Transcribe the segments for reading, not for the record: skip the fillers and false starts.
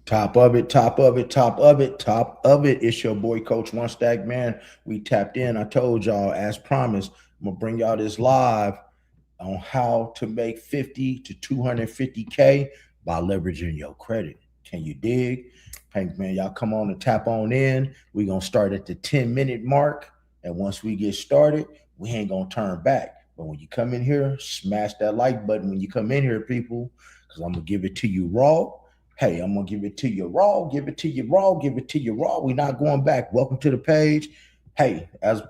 Top of it, top of it, top of it, top of it. It's your boy, Coach One Stack Man. We tapped in. I told y'all, as promised, I'm gonna bring y'all this live on how to make 50 to 250K by leveraging your credit. Can you dig? Hey man, y'all come on and tap on in. We're gonna start at the 10-minute mark. And once we get started, we ain't gonna turn back. But when you come in here, smash that like button when you come in here, people, because I'm gonna give it to you raw. Hey, I'm gonna give it to you raw, give it to you raw, give it to you raw. We're not going back. Welcome to the page. Hey, as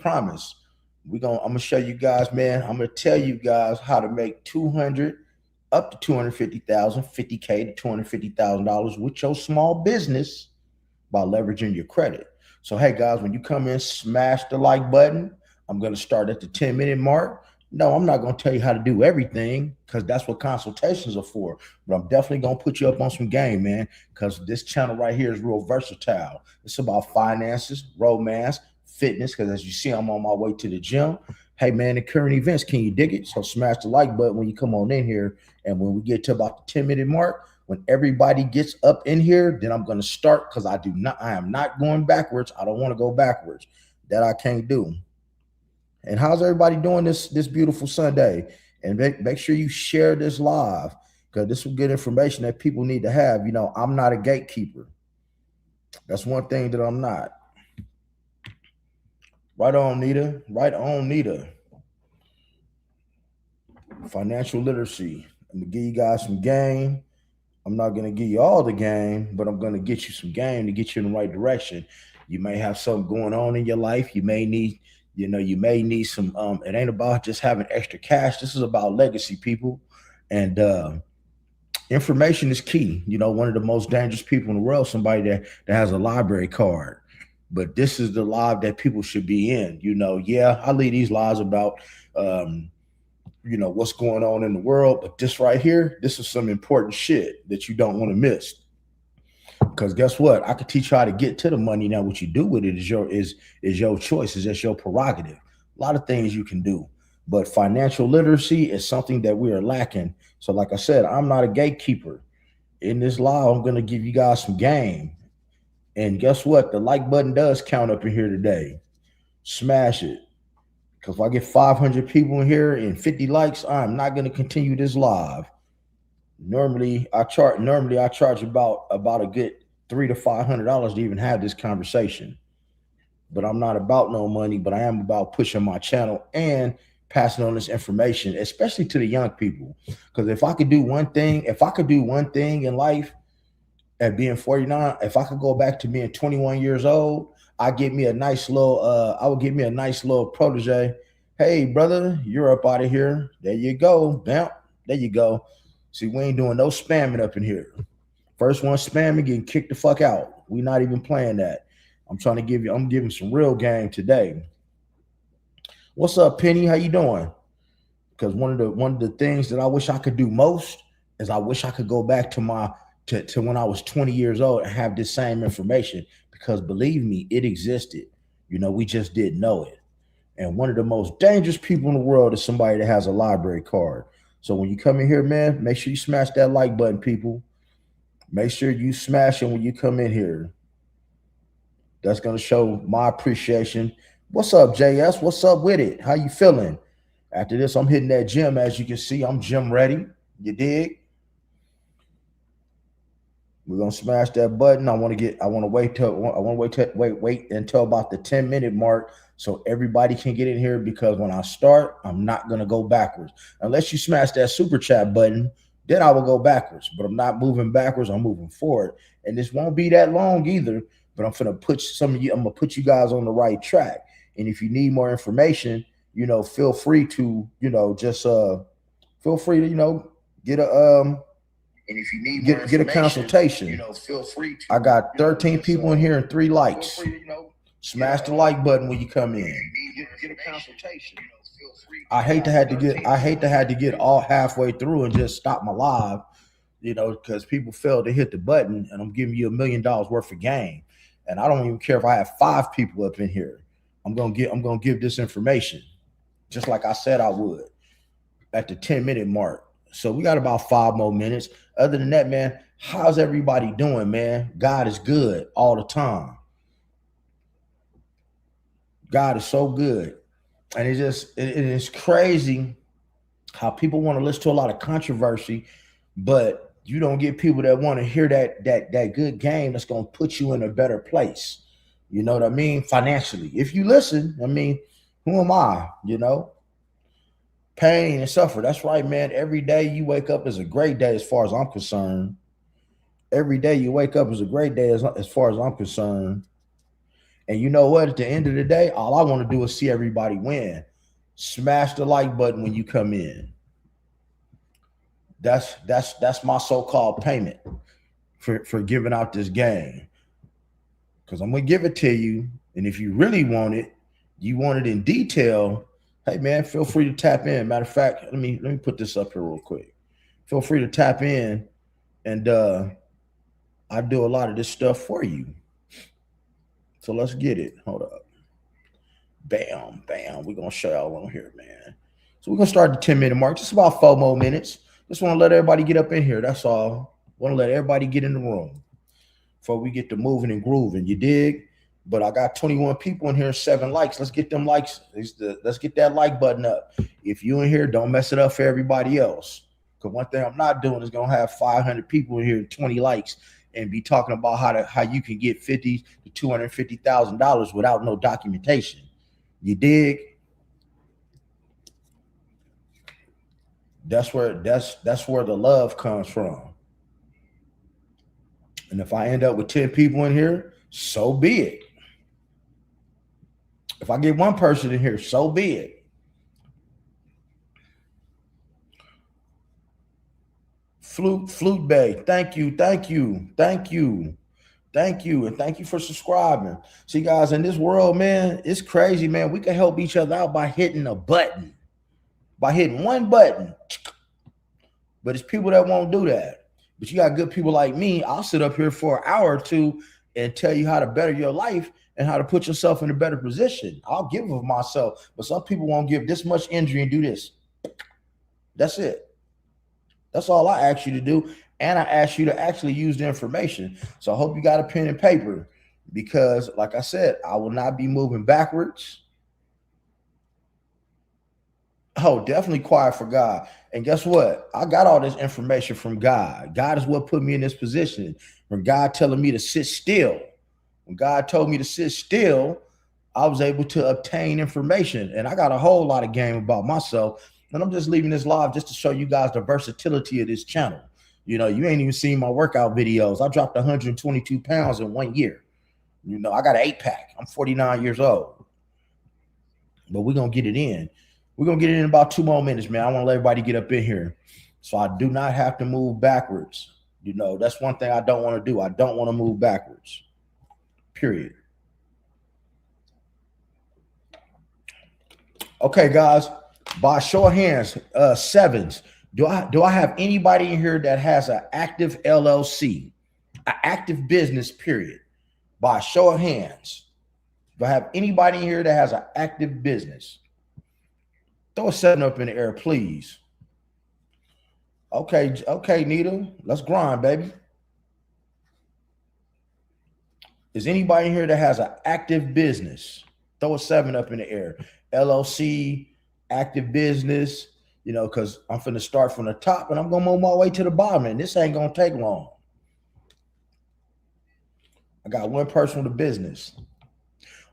promised, I'm gonna show you guys, man. I'm gonna tell you guys how to make 200 up to 250,000, 50K to $250,000 with your small business by leveraging your credit. So hey guys, when you come in, smash the like button. I'm gonna start at the 10-minute mark. No, I'm not gonna tell you how to do everything because that's what consultations are for. But I'm definitely gonna put you up on some game, man, because this channel right here is real versatile. It's about finances, romance, fitness, because as you see, I'm on my way to the gym. Hey man, the current events, can you dig it? So smash the like button when you come on in here. And when we get to about the 10-minute mark, when everybody gets up in here, then I'm going to start because I am not going backwards. I don't want to go backwards. That I can't do. And how's everybody doing this beautiful Sunday? And make sure you share this live because this is good information that people need to have. You know, I'm not a gatekeeper. That's one thing that I'm not. Right on, Nita. Right on, Nita. Financial literacy. I'm going to give you guys some game. I'm not going to give you all the game, but I'm going to get you some game to get you in the right direction. You may have something going on in your life. You may need, you may need some, it ain't about just having extra cash. This is about legacy, people. And information is key. You know, one of the most dangerous people in the world, somebody that has a library card. But this is the live that people should be in. You know, yeah, I leave these lives about, what's going on in the world, but this right here, this is some important shit that you don't want to miss. Because guess what? I could teach you how to get to the money. Now, what you do with it is your choice. Is just your prerogative. A lot of things you can do, but financial literacy is something that we are lacking. So, like I said, I'm not a gatekeeper. In this live, I'm going to give you guys some game. And guess what? The like button does count up in here today. Smash it. Because if I get 500 people in here and 50 likes, I'm not going to continue this live. Normally, I charge about a good $300 to $500 to even have this conversation. But I'm not about no money, but I am about pushing my channel and passing on this information, especially to the young people. Because if I could do one thing in life at being 49, if I could go back to being 21 years old, I would get me a nice little protege. Hey, brother, you're up out of here. There you go. Bam. There you go. See, we ain't doing no spamming up in here. First one spamming, getting kicked the fuck out. We not even playing that. I'm giving some real game today. What's up, Penny? How you doing? Because one of the things that I wish I could do most is I wish I could go back to when I was 20 years old and have this same information. Because believe me, it existed. You know, we just didn't know it. And one of the most dangerous people in the world is somebody that has a library card. So when you come in here, man, make sure you smash that like button, people. Make sure you smash it when you come in here. That's going to show my appreciation. What's up, JS? What's up with it? How you feeling? After this, I'm hitting that gym. As you can see, I'm gym ready. You dig? We're gonna smash that button. I want to wait until about the 10-minute mark so everybody can get in here because when I start, I'm not gonna go backwards. Unless you smash that super chat button, then I will go backwards. But I'm not moving backwards, I'm moving forward. And this won't be that long either, but I'm gonna put you guys on the right track. And if you need more information, feel free to, feel free to, get a and if you need get a consultation, feel free to. I got 13 people in here and 3 likes. Smash the like button when you come in. Get a consultation. Feel free. I hate to have to get all halfway through and just stop my live, because people fail to hit the button, and I'm giving you $1 million worth of game, and I don't even care if I have 5 people up in here. I'm gonna give this information, just like I said I would, at the 10-minute mark. So we got about 5 more minutes. Other than that, man, how's everybody doing, man? God is good all the time. God is so good. And it is crazy how people want to listen to a lot of controversy, but you don't get people that want to hear that good game that's going to put you in a better place. You know what I mean? Financially. If you listen, I mean, who am I? You know? Pain and suffer. That's right, man. Every day you wake up is a great day as far as I'm concerned. Every day you wake up is a great day as far as I'm concerned. And you know what? At the end of the day, all I want to do is see everybody win. Smash the like button when you come in. That's my so-called payment for giving out this game. Because I'm gonna give it to you. And if you really want it, you want it in detail, hey man, feel free to tap in. Matter of fact, let me put this up here real quick. Feel free to tap in, and I do a lot of this stuff for you. So let's get it. Hold up. Bam, bam. We're gonna show y'all on here, man. So we're gonna start the 10-minute mark. Just about 4 more minutes. Just want to let everybody get up in here. That's all. Want to let everybody get in the room before we get to moving and grooving. You dig? But I got 21 people in here, 7 likes. Let's get them likes. Let's get that like button up. If you in here, don't mess it up for everybody else. Because one thing I'm not doing is gonna have 500 people in here, 20 likes, and be talking about how you can get $50,000 to $250,000 without no documentation. You dig? That's where the love comes from. And if I end up with 10 people in here, so be it. If I get one person in here, so be it. Flute Bay, thank you, and thank you for subscribing. See, guys, in this world, man, it's crazy, man. We can help each other out by hitting a button, by hitting one button. But it's people that won't do that. But you got good people like me. I'll sit up here for an hour or two and tell you how to better your life and how to put yourself in a better position. I'll give of myself, but some people won't give this much energy and do this. That's it. That's all I ask you to do. And I ask you to actually use the information. So I hope you got a pen and paper, because like I said, I will not be moving backwards. Oh, definitely quiet for God. And guess what? I got all this information from God. God is what put me in this position. When God telling me to sit still, when God told me to sit still, I was able to obtain information. And I got a whole lot of game about myself. And I'm just leaving this live just to show you guys the versatility of this channel. You know, you ain't even seen my workout videos. I dropped 122 pounds in 1 year. You know, I got an 8-pack. I'm 49 years old. But we're going to get it in. We're going to get it in about 2 more minutes, man. I want to let everybody get up in here so I do not have to move backwards. You know, that's one thing I don't want to do. I don't want to move backwards. Period. Okay, guys. By show of hands, 7s. Do I have anybody in here that has an active LLC, an active business, period? By show of hands. Do I have anybody in here that has an active business? Throw a 7 up in the air, please. Okay, Nita. Let's grind, baby. Is anybody in here that has an active business? Throw a 7 up in the air. LLC, active business, you know, because I'm finna start from the top and I'm gonna move my way to the bottom, and this ain't gonna take long. I got one person with a business.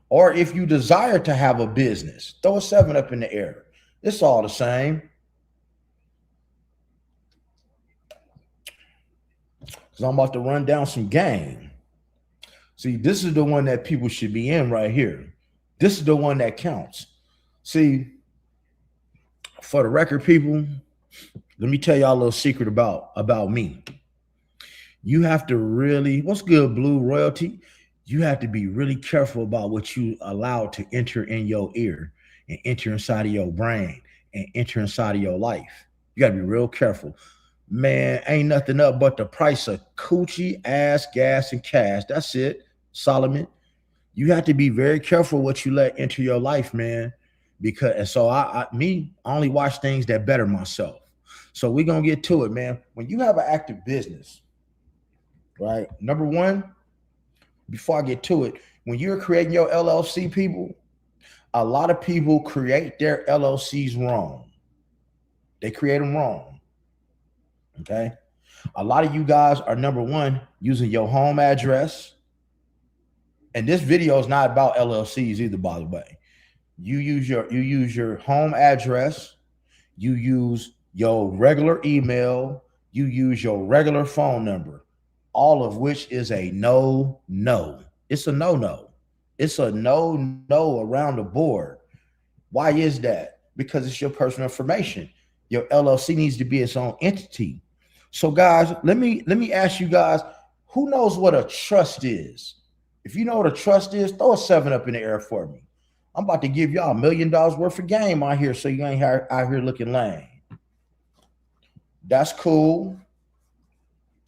Or if you desire to have a business, throw a 7 up in the air. It's all the same. Because I'm about to run down some game. See, this is the one that people should be in right here. This is the one that counts. See, for the record, people, let me tell y'all a little secret about me. You have to really, what's good, Blue Royalty? You have to be really careful about what you allow to enter in your ear and enter inside of your brain and enter inside of your life. You got to be real careful. Man, ain't nothing up but the price of coochie, ass, gas, and cash. That's it, Solomon. You have to be very careful what you let enter your life, man. Because, and so I only watch things that better myself. So we're going to get to it, man. When you have an active business, right? Number one, before I get to it, when you're creating your LLC, people, a lot of people create their LLCs wrong. They create them wrong. Okay. A lot of you guys are, number one, using your home address. And this video is not about LLCs either, by the way. You use your home address, you use your regular email, you use your regular phone number, all of which is a no. It's a no. It's a no around the board. Why is that? Because it's your personal information. Your LLC needs to be its own entity. So guys, let me ask you guys, who knows what a trust is? If you know what a trust is, throw a 7 up in the air for me. I'm about to give y'all $1 million worth of game out here, so you ain't out here looking lame. That's cool,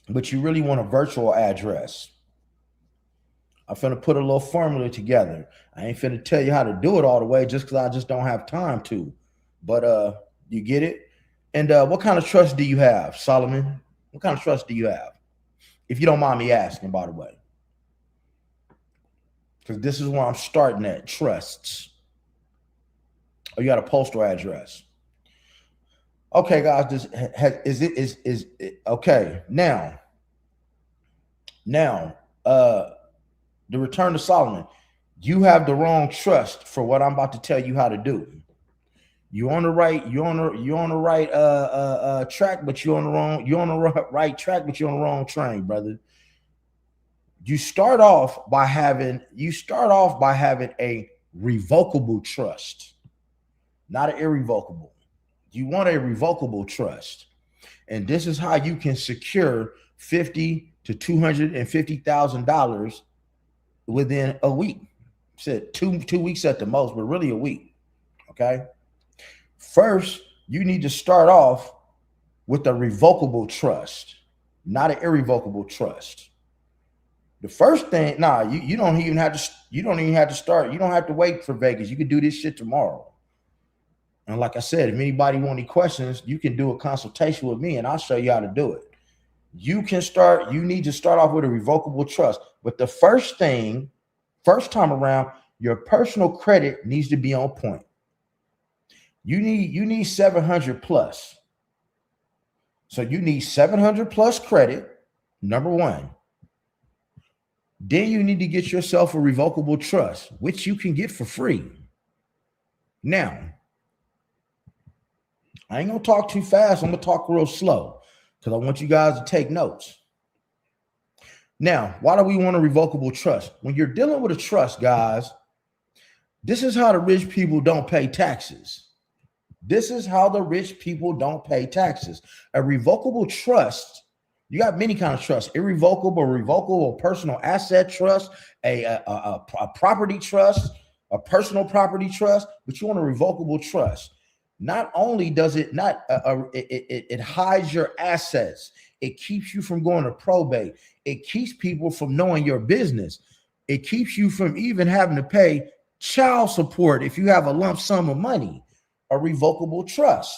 but you really want a virtual address. I'm finna put a little formula together. I ain't finna tell you how to do it all the way just because I just don't have time to. But you get it? And what kind of trust do you have, Solomon? What kind of trust do you have? If you don't mind me asking, by the way. Because this is where I'm starting at, trusts. Oh, you got a postal address. Okay, guys, is it okay? Now, the return to Solomon. You have the wrong trust for what I'm about to tell you how to do. You're on the right track, but you're on the right track, but you're on the wrong train, brother. You start off by having a revocable trust, not an irrevocable. You want a revocable trust. And this is how you can secure $50,000 to $250,000 within a week. Said two weeks at the most, but really a week. Okay. First, you need to start off with a revocable trust, not an irrevocable trust. The first thing, you don't even have to start. You don't have to wait for Vegas. You can do this shit tomorrow. And like I said, if anybody want any questions, you can do a consultation with me and I'll show you how to do it. You need to start off with a revocable trust. But the first time around, your personal credit needs to be on point. You need 700 plus. So you need 700 plus credit, number one. Then you need to get yourself a revocable trust, which you can get for free. Now, I ain't gonna talk too fast. I'm gonna talk real slow because I want you guys to take notes. Now, why do we want a revocable trust? When you're dealing with a trust, guys, this is how the rich people don't pay taxes. This is how the rich people don't pay taxes. A revocable trust, you got many kinds of trusts: irrevocable, revocable, personal asset trust, a property trust, a personal property trust, but you want a revocable trust. Not only does it not it hides your assets, it keeps you from going to probate, it keeps people from knowing your business, it keeps you from even having to pay child support if you have a lump sum of money. A revocable trust.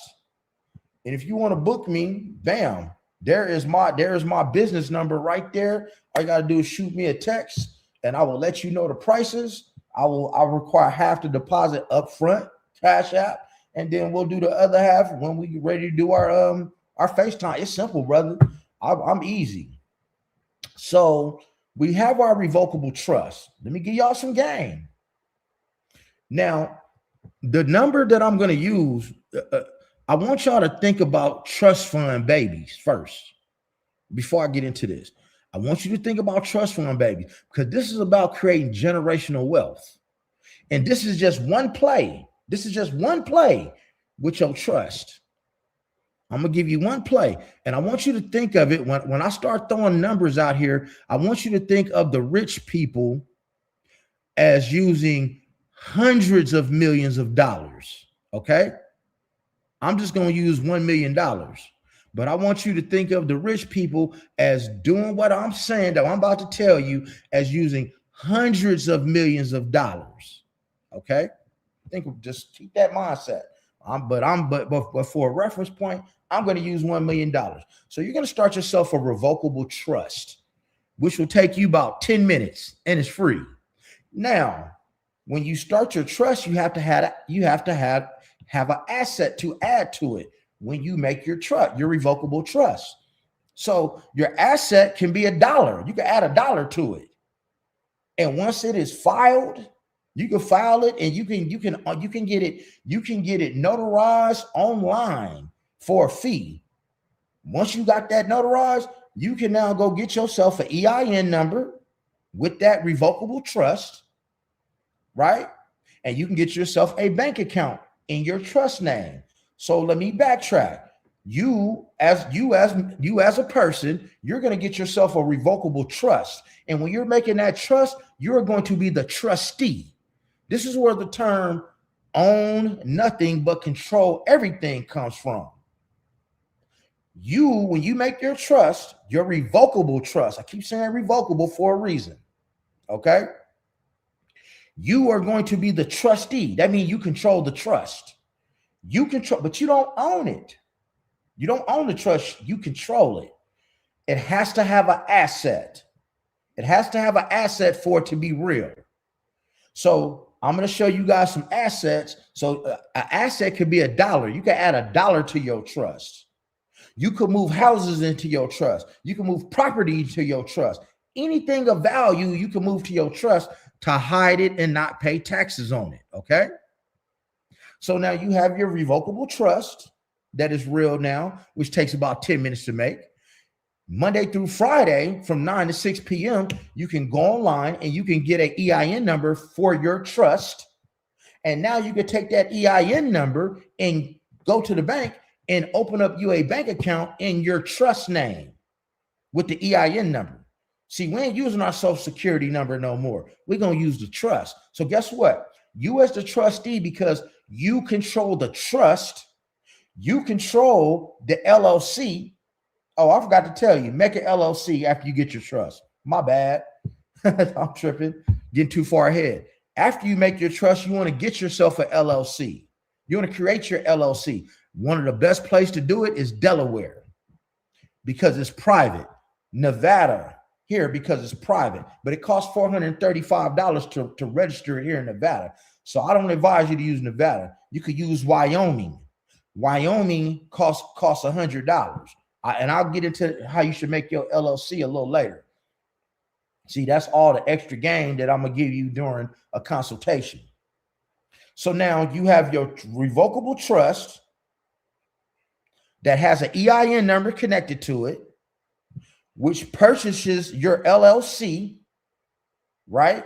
And if you want to book me, bam, there is my business number right there. All you gotta do is shoot me a text and I will let you know the prices. I'll require half the deposit up front, Cash App. And then we'll do the other half when we get ready to do our FaceTime. It's simple, brother. I'm easy. So we have our revocable trust. Let me give y'all some game. Now, the number that I'm going to use, I want y'all to think about trust fund babies first. Before I get into this, I want you to think about trust fund babies because this is about creating generational wealth. And this is just one play. This is just one play with your trust. I'm going to give you one play. And I want you to think of it when I start throwing numbers out here. I want you to think of the rich people as using hundreds of millions of dollars. Okay. I'm just going to use $1 million. But I want you to think of the rich people as doing what I'm saying that I'm about to tell you as using hundreds of millions of dollars. Okay. Just keep that mindset. But for a reference point, I'm going to use $1 million. So you're going to start yourself a revocable trust, which will take you about 10 minutes and it's free. Now, when you start your trust, you have to have an asset to add to it when you make your revocable trust. So your asset can be $1. You can add $1 to it. And once it is filed, you can file it and you can get it notarized online for a fee. Once you got that notarized, you can now go get yourself an EIN number with that revocable trust, right? And you can get yourself a bank account in your trust name. So let me backtrack. You as a person, you're going to get yourself a revocable trust. And when you're making that trust, you're going to be the trustee. This is where the term own nothing but control everything comes from. When you make your trust, your revocable trust, I keep saying revocable for a reason, okay? You are going to be the trustee. That means you control the trust. You control, but you don't own it. You don't own the trust, you control it. It has to have an asset. It has to have an asset for it to be real. So I'm going to show you guys some assets. So an asset could be $1. You can add $1 to your trust. You could move houses into your trust. You can move property to your trust. Anything of value you can move to your trust to hide it and not pay taxes on it, okay? So now you have your revocable trust that is real now, which takes about 10 minutes to make. Monday through Friday from 9 to 6 p.m., you can go online and you can get an EIN number for your trust. And now you can take that EIN number and go to the bank and open up you a bank account in your trust name with the EIN number. See, we ain't using our social security number no more. We're going to use the trust. So guess what? You as the trustee, because you control the trust, you control the LLC. Oh, I forgot to tell you, make an LLC after you get your trust. My bad. I'm tripping, getting too far ahead. After you make your trust, you want to get yourself an LLC. You want to create your LLC. One of the best places to do it is Delaware because it's private. Nevada here because it's private, but it costs $435 to register it here in Nevada. So I don't advise you to use Nevada. You could use Wyoming. Wyoming costs $100. And I'll get into how you should make your LLC a little later. See, that's all the extra game that I'm going to give you during a consultation. So now you have your revocable trust that has an EIN number connected to it, which purchases your LLC, right?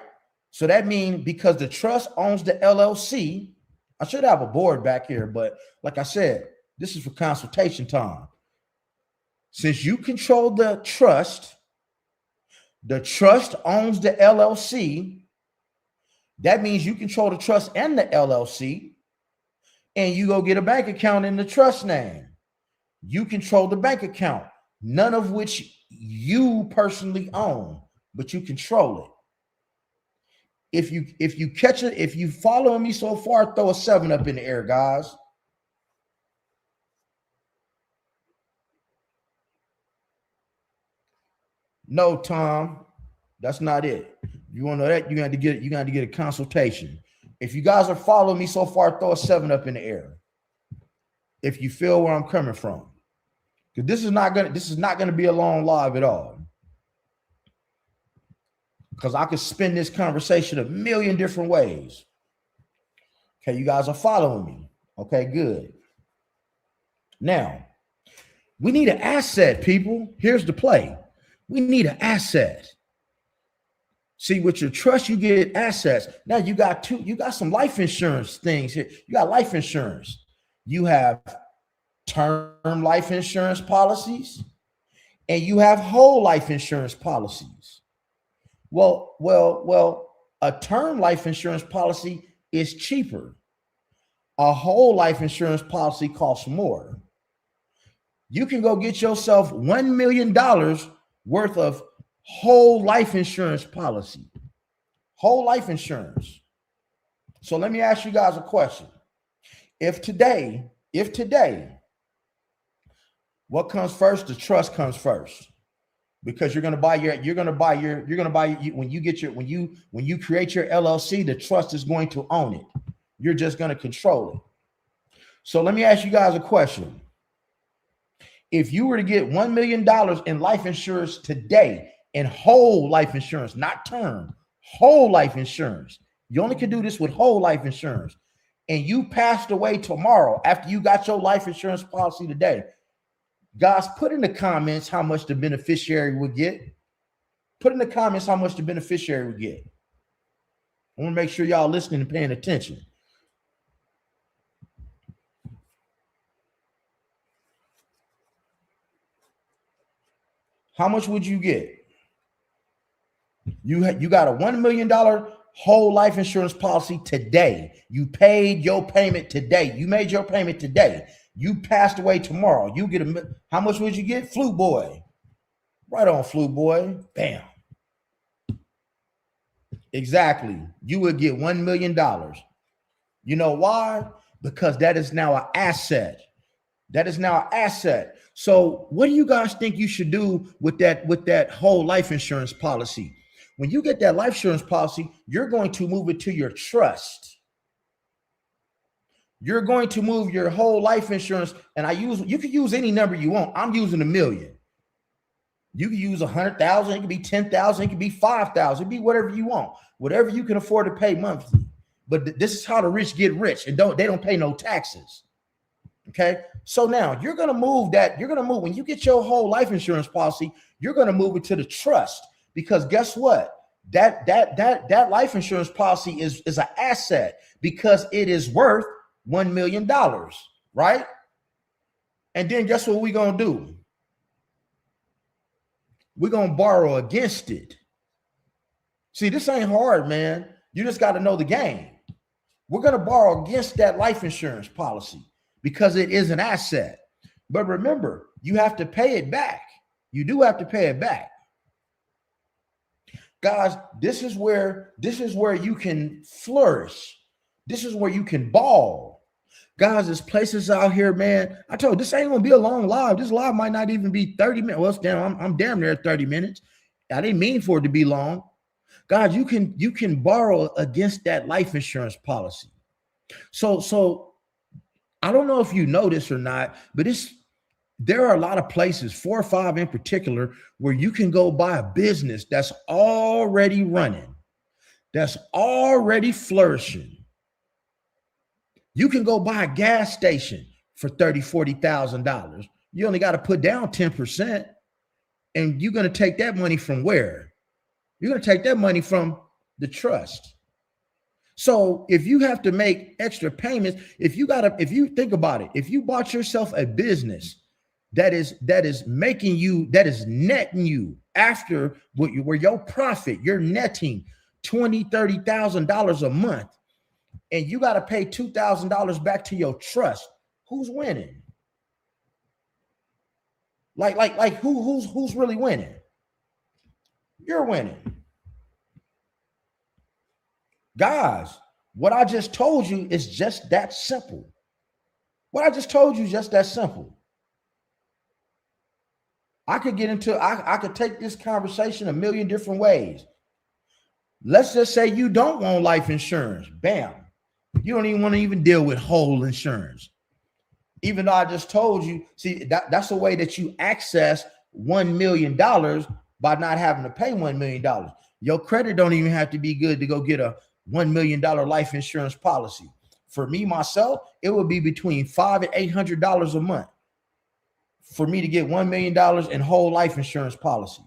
So that means because the trust owns the LLC, I should have a board back here, but like I said, this is for consultation time. Since you control the trust owns the LLC. That means you control the trust and the LLC, and you go get a bank account in the trust name. You control the bank account, none of which you personally own, but you control it. If you catch it, if you follow me so far, throw a 7 up in the air, guys. No, Tom, that's not it. You want to know that? You got to get it. You got to get a consultation. If you guys are following me so far, throw a 7 up in the air. If you feel where I'm coming from, because this is not gonna be a long live at all. Because I could spin this conversation a million different ways. Okay, you guys are following me. Okay, good. Now, we need an asset, people. Here's the play. We need an asset. See, with your trust, you get assets. Now you got some life insurance things here. You got life insurance. You have term life insurance policies, and you have whole life insurance policies. Well, a term life insurance policy is cheaper. A whole life insurance policy costs more. You can go get yourself $1 million worth of whole life insurance policy. Whole life insurance. So let me ask you guys a question. if today, what comes first? The trust comes first. Because you're gonna buy when you create your LLC, the trust is going to own it. You're just gonna control it. So let me ask you guys a question. If you were to get $1 million in life insurance today, in whole life insurance, not term, whole life insurance, you only can do this with whole life insurance, and you passed away tomorrow after you got your life insurance policy today, guys, put in the comments how much the beneficiary would get. Put in the comments how much the beneficiary would get. I want to make sure y'all listening and paying attention. How much would you get? You got a $1 million whole life insurance policy today. You paid your payment today. You made your payment today. You passed away tomorrow. You get how much would you get? Flu boy. Right on, flu boy. Bam. Exactly. You would get $1 million. You know why? Because that is now an asset. That is now an asset. So what do you guys think you should do with that whole life insurance policy? When you get that life insurance policy, you're going to move it to your trust. You're going to move your whole life insurance, and you can use any number you want. I'm using $1 million. You can use 100,000, it could be 10,000, it could be 5,000, it could be whatever you want, whatever you can afford to pay monthly. But this is how the rich get rich, and they don't pay no taxes. Okay, so now you're gonna move when you get your whole life insurance policy, you're gonna move it to the trust, because guess what? That life insurance policy is an asset because it is worth $1 million, right? And then guess what we're gonna do? We're gonna borrow against it. See, this ain't hard, man. You just got to know the game. We're gonna borrow against that life insurance policy because it is an asset. But remember, you have to pay it back. You do have to pay it back. Guys, this is where you can flourish. This is where you can ball. Guys, there's places out here, man. I told you, this ain't gonna be a long live. This live might not even be 30 minutes. Well, damn, I'm damn near 30 minutes. I didn't mean for it to be long. Guys, you can borrow against that life insurance policy. So I don't know if you know this or not, but there are a lot of places, 4 or 5 in particular, where you can go buy a business that's already running, that's already flourishing. You can go buy a gas station for $30,000, $40,000. You only got to put down 10%. And you're going to take that money from where? You're going to take that money from the trust. So if you have to make extra payments, if you think about it, if you bought yourself a business that is netting you after where your profit, you're netting $20,000, $30,000 a month, and you got to pay $2,000 back to your trust, who's winning? Like who's really winning? You're winning. Guys, what I just told you is just that simple. What I just told you is just that simple. I could take this conversation a million different ways. Let's just say you don't want life insurance. Bam. You don't even want to even deal with whole insurance. Even though I just told you, see, that's a way that you access $1 million by not having to pay $1 million. Your credit don't even have to be good to go get a $1 million life insurance policy. For me, myself, it would be between $500 and $800 a month for me to get $1 million in whole life insurance policy.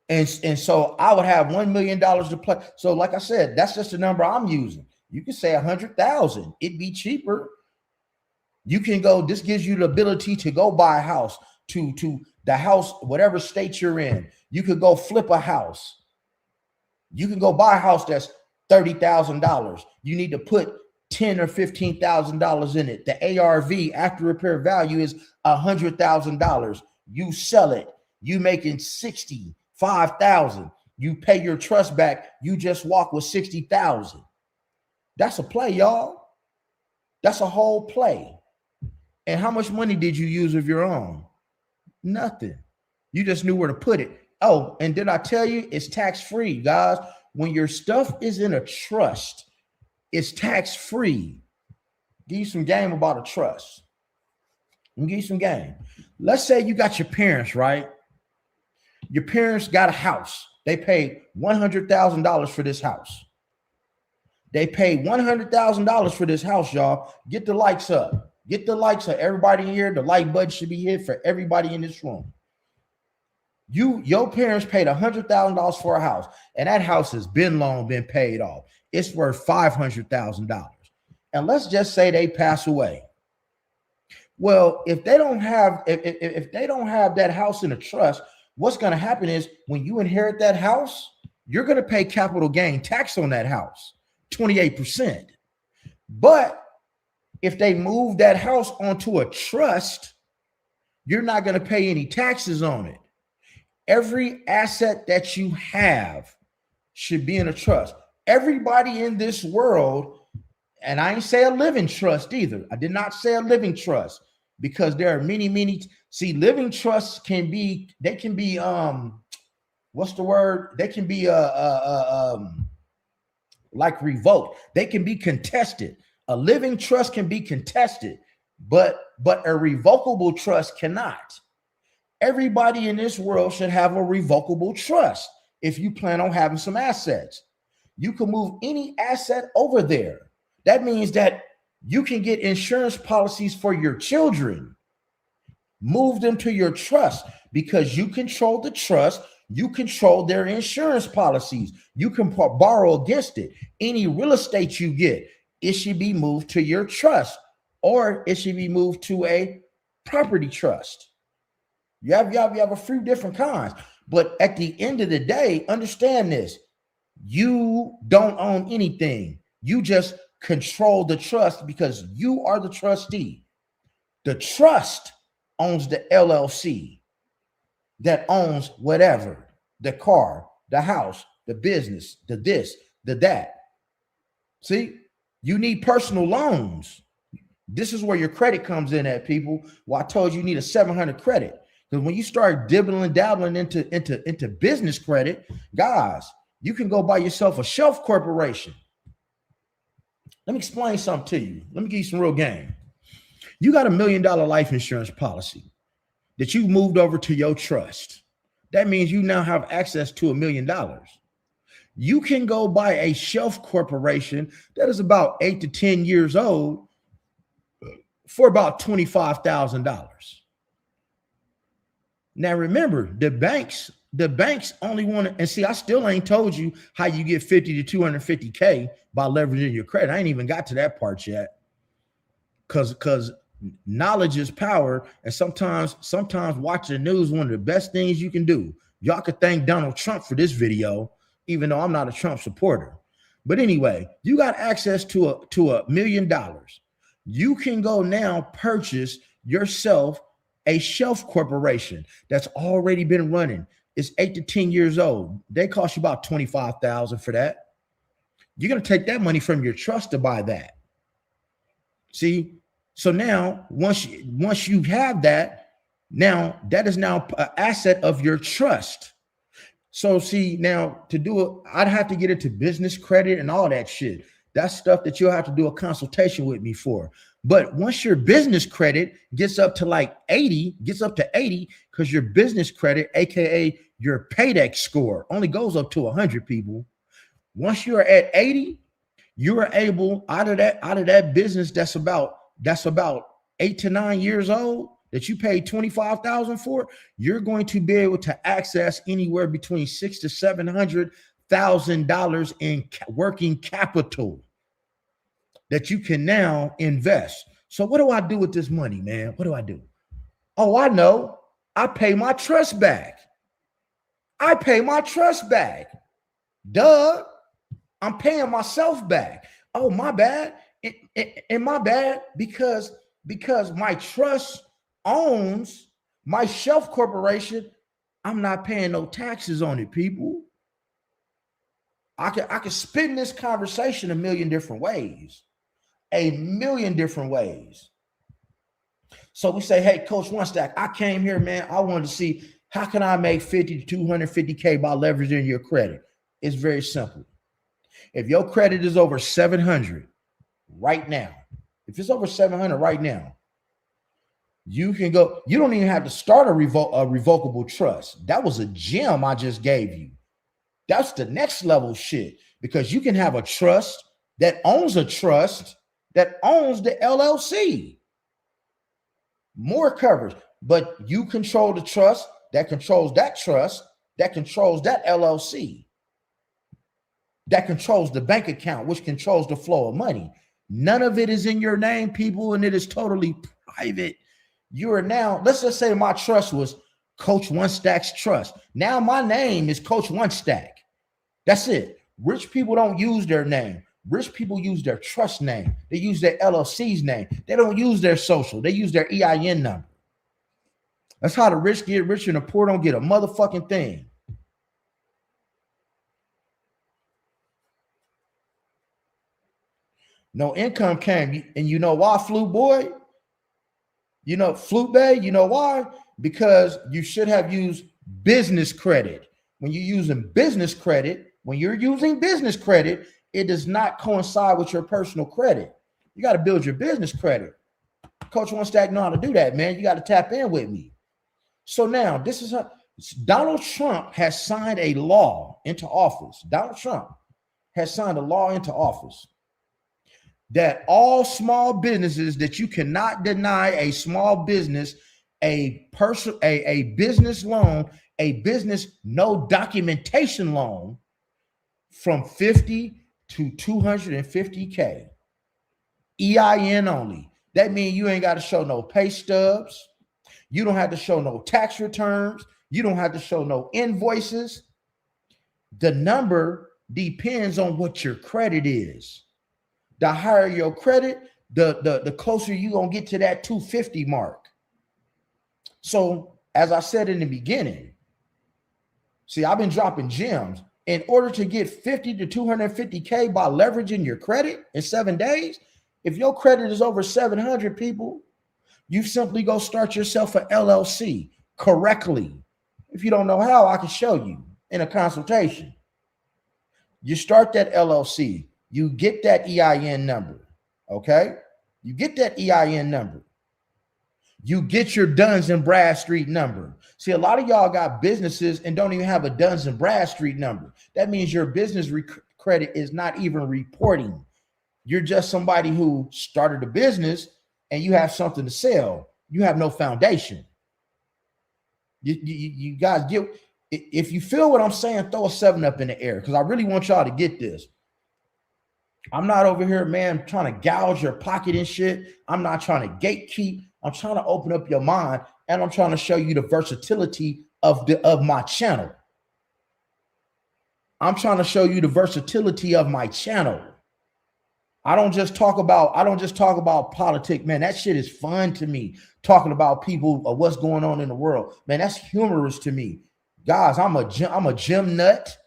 And so I would have $1 million to play. So like I said, that's just the number I'm using. You can say 100,000. It'd be cheaper. You can go, this gives you the ability to go buy a house, to the house, whatever state you're in. You could go flip a house. You can go buy a house that's $30,000. You need to put $10,000 or $15,000 in it. The ARV, after repair value, is $100,000. You sell it. You making $65,000. You pay your trust back. You just walk with $60,000. That's a play, y'all. That's a whole play. And how much money did you use of your own? Nothing. You just knew where to put it. Oh, and did I tell you it's tax free, guys? When your stuff is in a trust, it's tax free. Give you some game about a trust. Let me give you some game. Let's say you got your parents, right? Your parents got a house. They paid $100,000 for this house. They paid $100,000 for this house, y'all. Get the likes up. Get the likes up. Everybody here, the like button should be hit for everybody in this room. Your parents paid $100,000 for a house, and that house has been paid off. It's worth $500,000. And let's just say they pass away. Well, if they don't have that house in a trust, what's going to happen is when you inherit that house, you're going to pay capital gain tax on that house, 28%. But if they move that house onto a trust, you're not going to pay any taxes on it. Every asset that you have should be in a trust. Everybody in this world, and I ain't say a living trust either. I did not say a living trust because there are many. See, living trusts can be, what's the word? They can be like revoked. They can be contested. A living trust can be contested, but a revocable trust cannot. Everybody in this world should have a revocable trust. If you plan on having some assets, you can move any asset over there. That means that you can get insurance policies for your children, move them to your trust because you control the trust. You control their insurance policies. You can borrow against it. Any real estate you get, it should be moved to your trust, or it should be moved to a property trust. You have a few different kinds, but at the end of the day, understand this: you don't own anything. You just control the trust because you are the trustee. The trust owns the LLC that owns whatever: the car, the house, the business, the this, the that. See, you need personal loans. This is where your credit comes in at, people. Well, I told you need a 700 credit. Because when you start dibbling and dabbling into business credit, guys, you can go buy yourself a shelf corporation. Let me explain something to you. Let me give you some real game. You got $1 million life insurance policy that you moved over to your trust. That means you now have access to $1 million. You can go buy a shelf corporation that is about 8 to 10 years old for about $25,000. Now, remember, the banks only want to, and see, I still ain't told you how you get 50 to 250K by leveraging your credit. I ain't even got to that part yet. Because knowledge is power. And sometimes watching the news, one of the best things you can do. Y'all could thank Donald Trump for this video, even though I'm not a Trump supporter. But anyway, you got access to $1 million. You can go now purchase yourself a shelf corporation that's already been running. It's 8 to 10 years old. They cost you about $25,000 for that. You're going to take that money from your trust to buy that. See, so now once you have that, now that is now an asset of your trust. So see, now to do it, I'd have to get into business credit and all that shit. That's stuff that you'll have to do a consultation with me for. But once your business credit gets up to like 80, because your business credit, aka your paydex score, only goes up to 100 people. Once you're at 80, you are able out of that business that's about 8 to 9 years old that you paid $25,000 for, you're going to be able to access anywhere between $600,000 to $700,000 in working capital that you can now invest. So what do I do with this money, man? What do I do? Oh, I know. I pay my trust back. Duh. I'm paying myself back. Oh, my bad. And my bad because my trust owns my shelf corporation. I'm not paying no taxes on it, people. I can spin this conversation a million different ways. a million different ways. So we say, hey, Coach One Stack, I came here, man. I wanted to see how can I make 50 to 250K by leveraging your credit. It's very simple. If your credit is over 700 right now, if it's over 700 right now, you can go. You don't even have to start a revocable trust. That was a gem I just gave you. That's the next level shit, because you can have a trust that owns a trust that owns the LLC. More coverage, but you control the trust that controls that trust that controls that LLC that controls the bank account, which controls the flow of money. None of it is in your name, people, and it is totally private. You are now, let's just say my trust was Coach One Stack's trust. Now my name is Coach One Stack. That's it. Rich people don't use their name. Rich people use their trust name. They use their LLC's name. They don't use their social. They use their EIN number. That's how the rich get richer and the poor don't get a motherfucking thing. No income came. And you know why, Flute Boy? You know, Flute Bay, you know why? Because you should have used business credit. When you're using business credit, it does not coincide with your personal credit. You got to build your business credit. Coach One Stack know how to do that, man. You got to tap in with me. So now this is how Donald Trump has signed a law into office. Donald Trump has signed a law into office that all small businesses, that you cannot deny a small business a business loan, a business no documentation loan from 50 to 250K. EIN only. That means you ain't got to show no pay stubs. You don't have to show no tax returns. You don't have to show no invoices. The number depends on what your credit is. The higher your credit, the closer you're going to get to that 250 mark. So, as I said in the beginning, see, I've been dropping gems. In order to get 50 to 250K by leveraging your credit in 7 days, if your credit is over 700, people, you simply go start yourself an LLC correctly. If you don't know how, I can show you in a consultation. You start that LLC. You get that EIN number, okay? You get that EIN number. You get your Duns and Bradstreet number. See, a lot of y'all got businesses and don't even have a Duns and Bradstreet number. That means your business credit is not even reporting. You're just somebody who started a business and you have something to sell. You have no foundation. You guys get, if you feel what I'm saying, throw a 7 up in the air, because I really want y'all to get this. I'm not over here, man, trying to gouge your pocket and shit. I'm not trying to gatekeep. I'm trying to open up your mind, and I'm trying to show you the versatility of my channel. I'm trying to show you the versatility of my channel. I don't just talk about politics, man. That shit is fun to me. Talking about people or what's going on in the world, man, that's humorous to me. Guys, I'm a gym nut.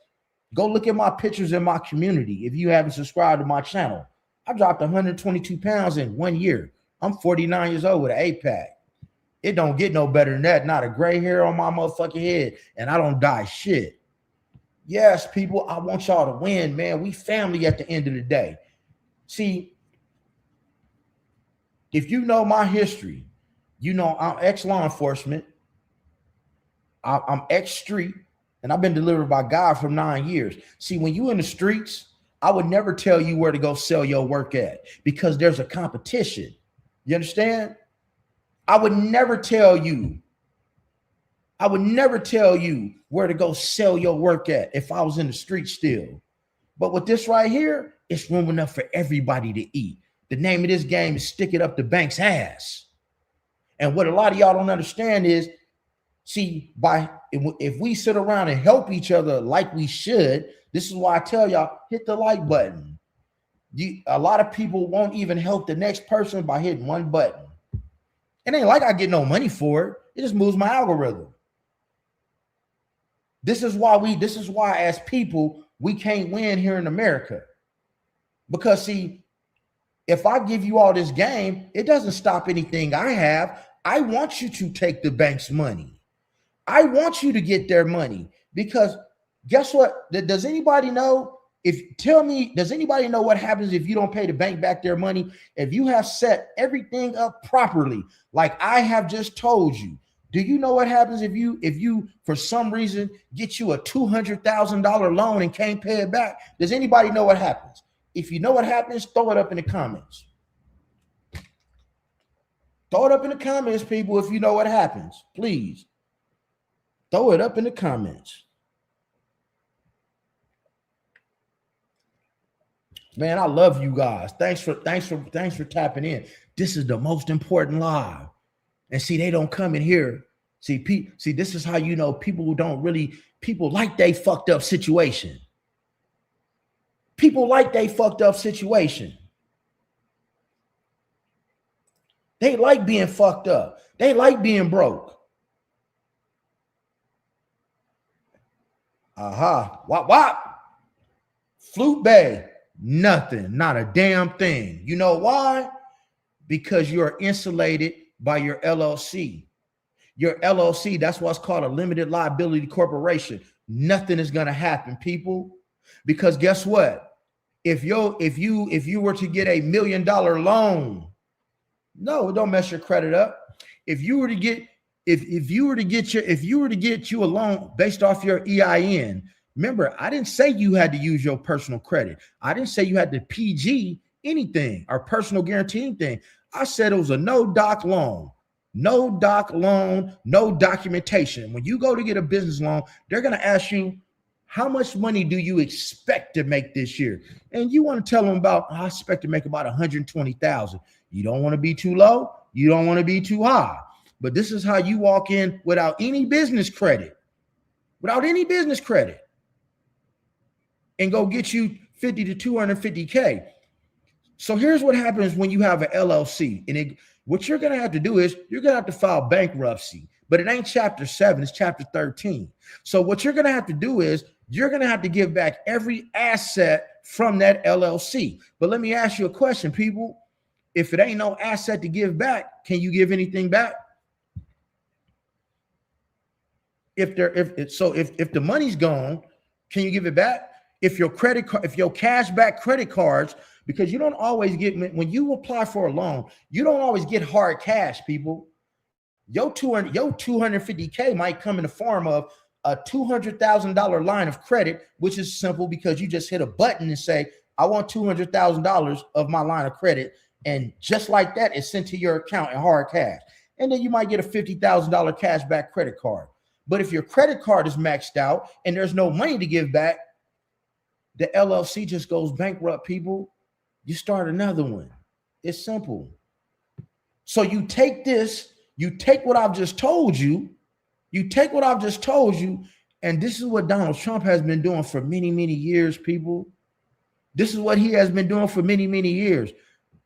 Go look at my pictures in my community. If you haven't subscribed to my channel, I dropped 122 pounds in 1 year. I'm 49 years old with an 8-pack. It don't get no better than that. Not a gray hair on my motherfucking head, and I don't die shit. Yes, people, I want y'all to win, man. We family at the end of the day. See, if you know my history, you know I'm ex-law enforcement. I'm ex-street, and I've been delivered by God for 9 years. See, when you in the streets, I would never tell you where to go sell your work at, because there's a competition. You understand? I would never tell you where to go sell your work at if I was in the street still. But with this right here, it's room enough for everybody to eat. The name of this game is stick it up the bank's ass. And what a lot of y'all don't understand is, see, if we sit around and help each other like we should, this is why I tell y'all, hit the like button. A lot of people won't even help the next person by hitting one button. It ain't like I get no money for it. It just moves my algorithm. This is why as people, we can't win here in America. Because see, If I give you all this game, it doesn't stop anything I have. I want you to take the bank's money. I want you to get their money because guess what? Does anybody know? Does anybody know what happens if you don't pay the bank back their money? If you have set everything up properly, like I have just told you, do you know what happens if you for some reason get you a $200,000 loan and can't pay it back? Does anybody know what happens? If you know what happens, throw it up in the comments. Throw it up in the comments, people, if you know what happens. Please. Throw it up in the comments. Man, I love you guys. Thanks for tapping in. This is the most important live. And see, they don't come in here. See, this is how you know people like they fucked up situation. People like they fucked up situation. They like being fucked up. They like being broke. Aha. Wop, wop. Flute Bay. Nothing. Not a damn thing. You know why? Because you're insulated by your LLC. Your LLC, that's what's called a limited liability corporation. Nothing is going to happen, people. Because guess what? If you were to get $1 million loan, no, it don't mess your credit up. If you were to get you a loan based off your EIN, remember, I didn't say you had to use your personal credit. I didn't say you had to PG anything or personal guarantee anything. I said it was a no doc loan. No doc loan, no documentation. When you go to get a business loan, they're going to ask you, how much money do you expect to make this year? And you want to tell them about, I expect to make about 120,000. You don't want to be too low. You don't want to be too high. But this is how you walk in without any business credit, and go get you 50 to 250K. So here's what happens when you have an LLC. And what you're going to have to do is you're going to have to file bankruptcy, but it ain't chapter 7, it's chapter 13. So what you're going to have to do is you're going to have to give back every asset from that LLC. But let me ask you a question, people. If it ain't no asset to give back, can you give anything back? If the money's gone, can you give it back? If your cash back credit cards, because you don't always get, when you apply for a loan, you don't always get hard cash, people. Your 250K might come in the form of a $200,000 line of credit, which is simple because you just hit a button and say, I want $200,000 of my line of credit. And just like that, it's sent to your account in hard cash. And then you might get a $50,000 cash back credit card. But if your credit card is maxed out and there's no money to give back, the LLC just goes bankrupt, people. You start another one. It's simple. So you take this, you take what I've just told you, and this is what Donald Trump has been doing for many, many years, people. This is what he has been doing for many, many years.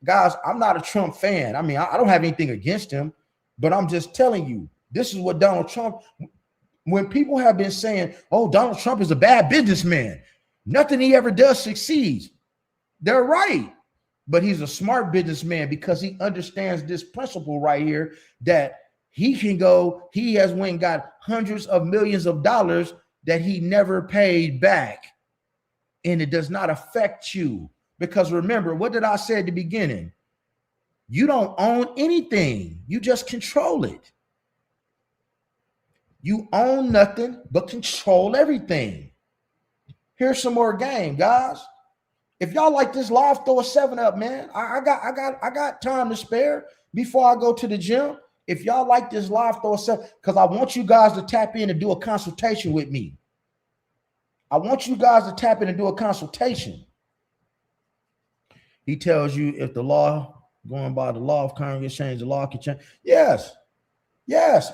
Guys, I'm not a Trump fan. I mean, I don't have anything against him, but I'm just telling you, this is what Donald Trump, when people have been saying, oh, Donald Trump is a bad businessman, nothing he ever does succeeds. They're right. But he's a smart businessman because he understands this principle right here that he has went and got hundreds of millions of dollars that he never paid back. And it does not affect you. Because remember, what did I say at the beginning? You don't own anything. You just control it. You own nothing but control everything. Here's some more game, guys. If y'all like this live, throw a 7 up, man. I got time to spare before I go to the gym. If y'all like this live, throw a 7, because I want you guys to tap in and do a consultation with me. I want you guys to tap in and do a consultation. He tells you if the law, going by the law of Congress, change the law can change. Yes.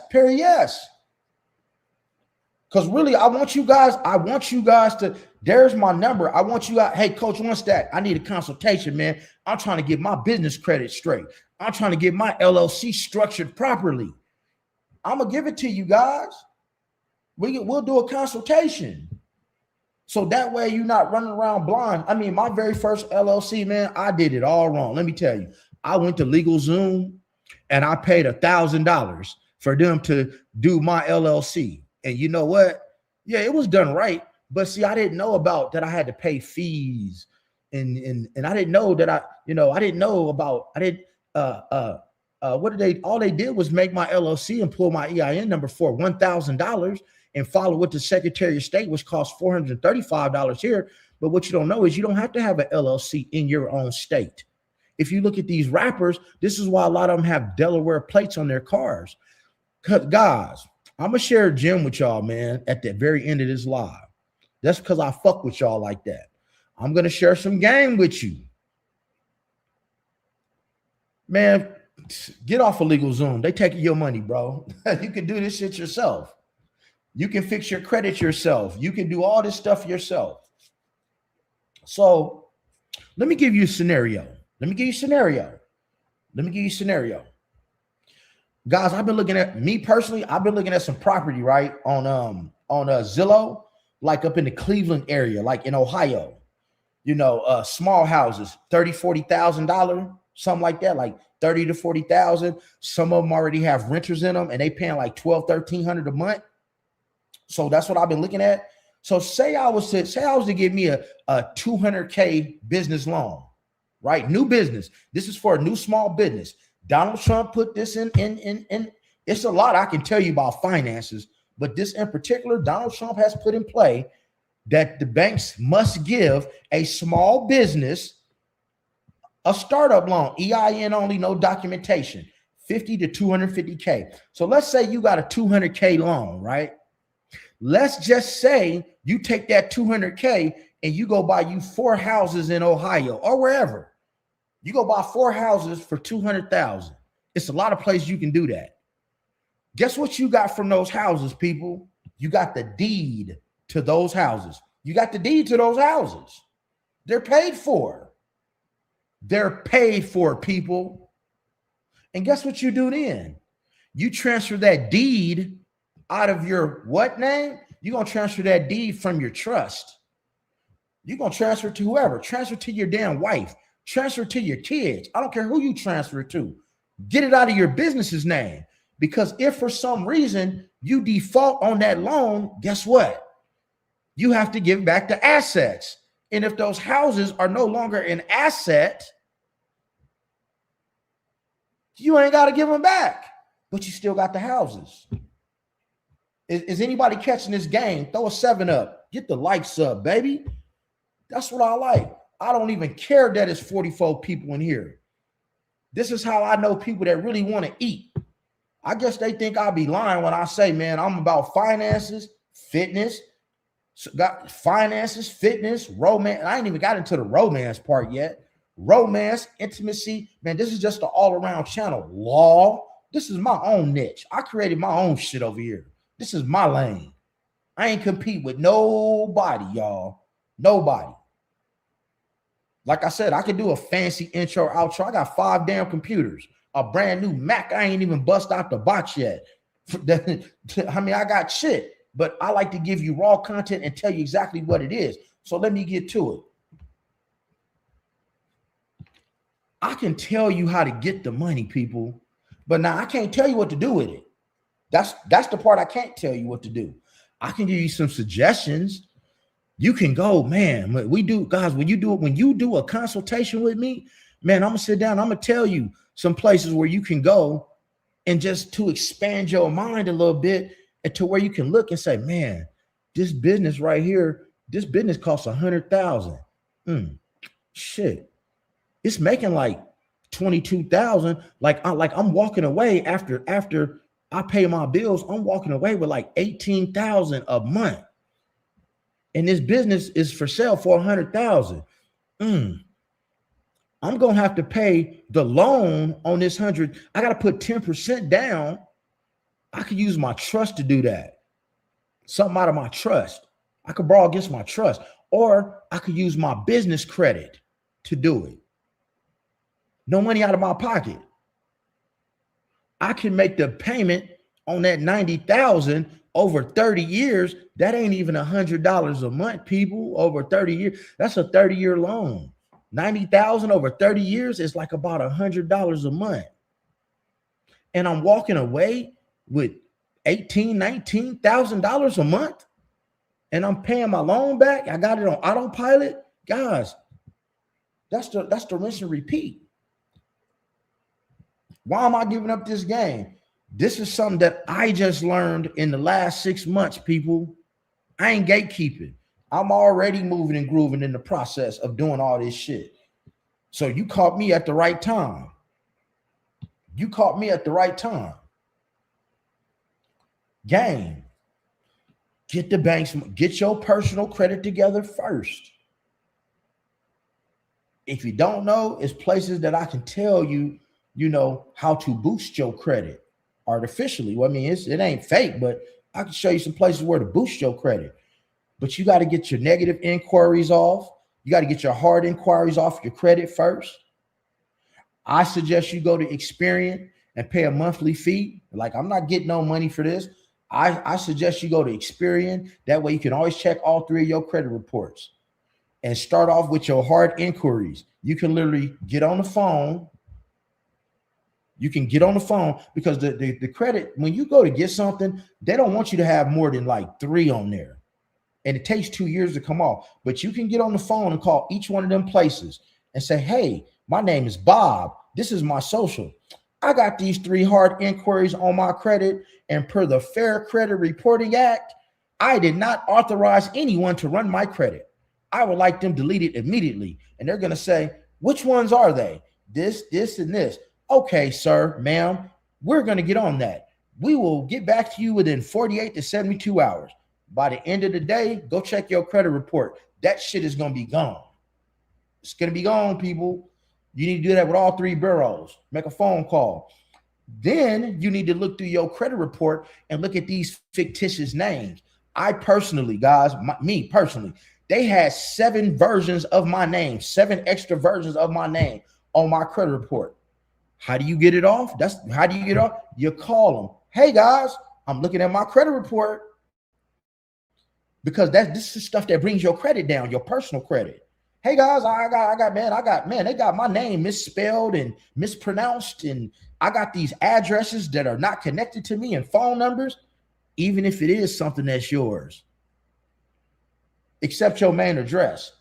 Period. Yes. Because really, I want you guys to, there's my number. I want you out. Hey, Coach One Stack, I need a consultation, man. I'm trying to get my business credit straight. I'm trying to get my LLC structured properly. I'm going to give it to you guys. We'll do a consultation. So that way you're not running around blind. I mean, my very first LLC, man, I did it all wrong. Let me tell you, I went to LegalZoom and I paid $1,000 for them to do my LLC. And you know what? Yeah, it was done right. But see, I didn't know about that I had to pay fees. And I didn't know that I didn't know about, I didn't, what did they, all they did was make my LLC and pull my EIN number for $1,000 and follow what the Secretary of State, which costs $435 here. But what you don't know is you don't have to have an LLC in your own state. If you look at these rappers, this is why a lot of them have Delaware plates on their cars. Guys, I'm going to share a gem with y'all, man, at the very end of this live. That's because I fuck with y'all like that. I'm going to share some game with you. Man, get off of LegalZoom. They taking your money, bro. You can do this shit yourself. You can fix your credit yourself. You can do all this stuff yourself. So let me give you a scenario. Guys, I've been looking at, me personally, I've been looking at some property, right, on Zillow, like up in the Cleveland area, like in Ohio. You know, small houses, $30,000, $40,000, something like that, like 30 to 40,000. Some of them already have renters in them and they paying like $1,200, $1,300 a month. So that's what I've been looking at. So say I was to give me a $200K business loan, right? New business. This is for a new small business. Donald Trump put this in. It's a lot I can tell you about finances, but this in particular, Donald Trump has put in play that the banks must give a small business a startup loan, EIN only, no documentation, 50 to 250K. So let's say you got a 200K loan, right? Let's just say you take that 200K and you go buy you 4 houses in Ohio or wherever. You go buy 4 houses for 200,000. It's a lot of places you can do that. Guess what you got from those houses, people? You got the deed to those houses. You got the deed to those houses. They're paid for. They're paid for, people. And guess what you do then? You transfer that deed out of your what name? You're going to transfer that deed from your trust. You're going to transfer it to whoever. Transfer it to your damn wife. Transfer it to your kids. I don't care who you transfer it to. Get it out of your business's name. Because if for some reason you default on that loan, guess what? You have to give back the assets. And if those houses are no longer an asset, you ain't got to give them back, but you still got the houses. Is anybody catching this game? Throw a 7 up. Get the likes up, baby. That's what I like. I don't even care that it's 44 people in here. This is how I know people that really want to eat. I guess they think I'll be lying when I say, man, I'm about finances, fitness, romance. I ain't even got into the romance part yet. Romance, intimacy, man, this is just an all-around channel. Law, this is my own niche. I created my own shit over here. This is my lane. I ain't compete with nobody, y'all. Nobody. Like I said, I could do a fancy intro, outro. I got 5 damn computers, a brand new Mac. I ain't even bust out the box yet. I mean, I got shit, but I like to give you raw content and tell you exactly what it is. So let me get to it. I can tell you how to get the money, people, but now I can't tell you what to do with it. That's the part I can't tell you what to do. I can give you some suggestions. You can go, man. We do, guys, when you do a consultation with me, man, I'm gonna sit down. I'm gonna tell you some places where you can go and just to expand your mind a little bit and to where you can look and say, man, this business right here, this business costs 100,000. Shit. It's making like 22,000. Like I'm walking away after I pay my bills. I'm walking away with like 18,000 a month, and this business is for sale for 100,000. I'm gonna have to pay the loan on this 100. I gotta put 10% down. I could use my trust to do that. Something out of my trust. I could borrow against my trust, or I could use my business credit to do it. No money out of my pocket. I can make the payment on that 90,000 Over 30 years, that ain't even $100 a month, people. Over 30 years, that's a 30-year loan. 90,000 over 30 years is like about $100 a month. And I'm walking away with $18,000, $19,000 a month, and I'm paying my loan back. I got it on autopilot. Guys, that's the rinse and repeat. Why am I giving up this game? This is something that I just learned in the last 6 months, people. I ain't gatekeeping. I'm already moving and grooving in the process of doing all this shit. So you caught me at the right time. You caught me at the right time. Game. Get the banks, get your personal credit together first. If you don't know, it's places that I can tell you, how to boost your credit artificially. Well, I mean, it ain't fake, but I can show you some places where to boost your credit. But you got to get your negative inquiries off. You got to get your hard inquiries off your credit first. I suggest you go to Experian and pay a monthly fee. Like, I'm not getting no money for this. I suggest you go to Experian. That way you can always check all 3 of your credit reports and start off with your hard inquiries. You can literally get on the phone. You can get on the phone because the credit, when you go to get something, they don't want you to have more than like 3 on there. And it takes 2 years to come off. But you can get on the phone and call each one of them places and say, hey, my name is Bob. This is my social. I got these 3 hard inquiries on my credit. And per the Fair Credit Reporting Act, I did not authorize anyone to run my credit. I would like them deleted immediately. And they're going to say, which ones are they? This, and this. Okay, sir, ma'am, we're going to get on that. We will get back to you within 48 to 72 hours. By the end of the day, go check your credit report. That shit is going to be gone. It's going to be gone, people. You need to do that with all 3 bureaus. Make a phone call. Then you need to look through your credit report and look at these fictitious names. I personally, guys, me personally, they had 7 versions of my name, 7 extra versions of my name on my credit report. How do you get it off? How do you get off? You call them. Hey, guys, I'm looking at my credit report. Because this is stuff that brings your credit down, your personal credit. Hey guys, they got my name misspelled and mispronounced, and I got these addresses that are not connected to me and phone numbers, even if it is something that's yours, except your main address.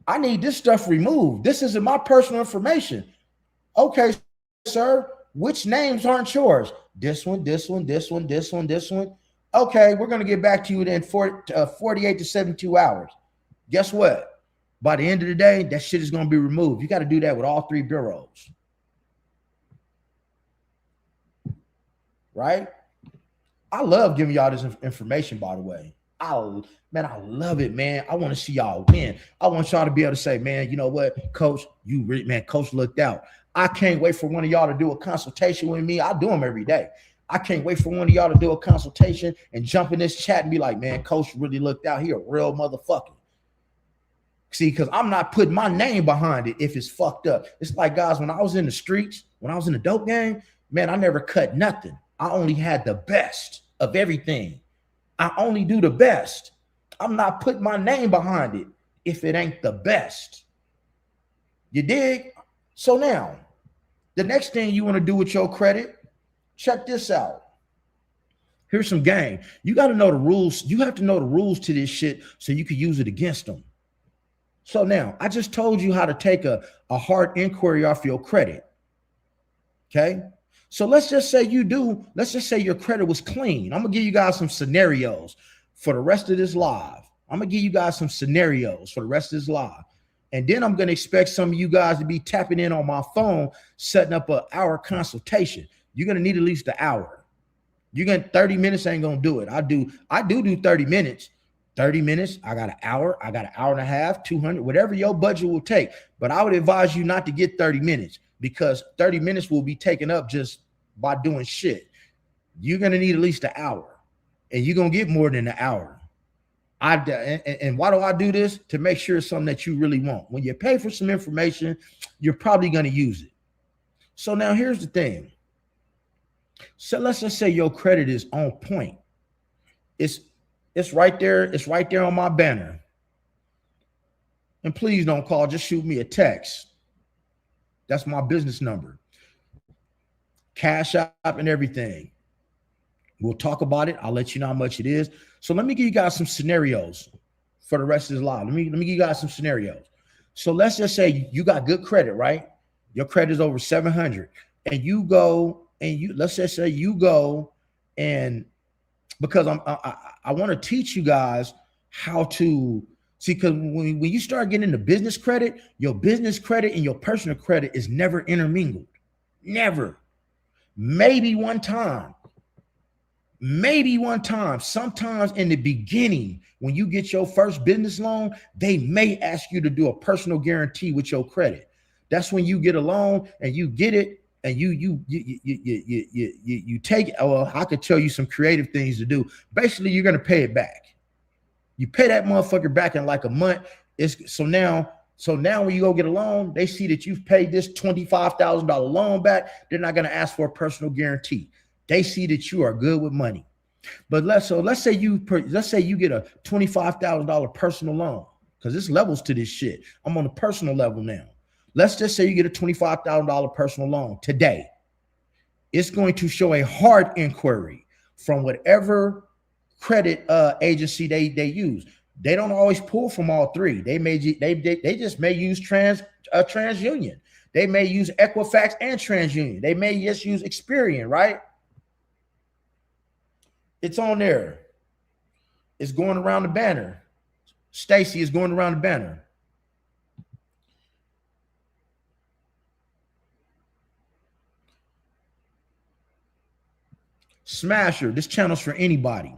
I need this stuff removed. This isn't my personal information. Okay, sir, which names aren't yours? This one, this one, this one, this one, this one. Okay, we're going to get back to you within 48 to 72 hours. Guess what? By the end of the day, that shit is going to be removed. You got to do that with all 3 bureaus. Right? I love giving y'all this information, by the way. I love it, man. I want to see y'all win. I want y'all to be able to say, man, you know what, Coach, Coach looked out. I can't wait for one of y'all to do a consultation with me. I do them every day. I can't wait for one of y'all to do a consultation and jump in this chat and be like, man, Coach really looked out. He a real motherfucker. See, because I'm not putting my name behind it if it's fucked up. It's like, guys, when I was in the streets, when I was in the dope game, man, I never cut nothing. I only had the best of everything. I only do the best. I'm not putting my name behind it if it ain't the best. You dig? So now, the next thing you want to do with your credit, check this out. Here's some game. You got to know the rules. You have to know the rules to this shit so you can use it against them. So now, I just told you how to take a hard inquiry off your credit. Okay? So let's just say your credit was clean. I'm going to give you guys some scenarios for the rest of this live. I'm going to give you guys some scenarios for the rest of this live. And then I'm going to expect some of you guys to be tapping in on my phone, setting up an hour consultation. You're going to need at least an hour. You're going to 30 minutes ain't going to do it. I do 30 minutes. 30 minutes, I got an hour, I got an hour and a half, 200, whatever your budget will take. But I would advise you not to get 30 minutes because 30 minutes will be taken up just by doing shit. You're going to need at least an hour and you're going to get more than an hour. And why do I do this? To make sure it's something that you really want. When you pay for some information, you're probably going to use it. So now here's the thing. So let's just say your credit is on point. It's it's right there. It's right there on my banner. And please don't call. Just shoot me a text. That's my business number. Cash App and everything. We'll talk about it. I'll let you know how much it is. So let me give you guys some scenarios for the rest of this live. Let me give you guys some scenarios. So let's just say you got good credit, right? Your credit is over 700, and you go and let's just say you go and because I want to teach you guys how to see, because when you start getting into business credit, your business credit and your personal credit is never intermingled. Never. Maybe one time. Sometimes in the beginning, when you get your first business loan, they may ask you to do a personal guarantee with your credit. That's when you get a loan and you get it and you take it. Well, I could tell you some creative things to do. Basically, you're going to pay it back. You pay that motherfucker back in like a month. So now when you go get a loan, they see that you've paid this $25,000 loan back. They're not going to ask for a personal guarantee. They see that you are good with money. But let's say you get a $25,000 personal loan, because there's levels to this shit. I'm on a personal level now. Let's just say you get a $25,000 personal loan today. It's going to show a hard inquiry from whatever credit agency they use. They don't always pull from all three. They just may use TransUnion. They may use Equifax and TransUnion. They may just use Experian, right? It's on there. It's going around the banner. Stacy is going around the banner. Smasher, this channel's for anybody.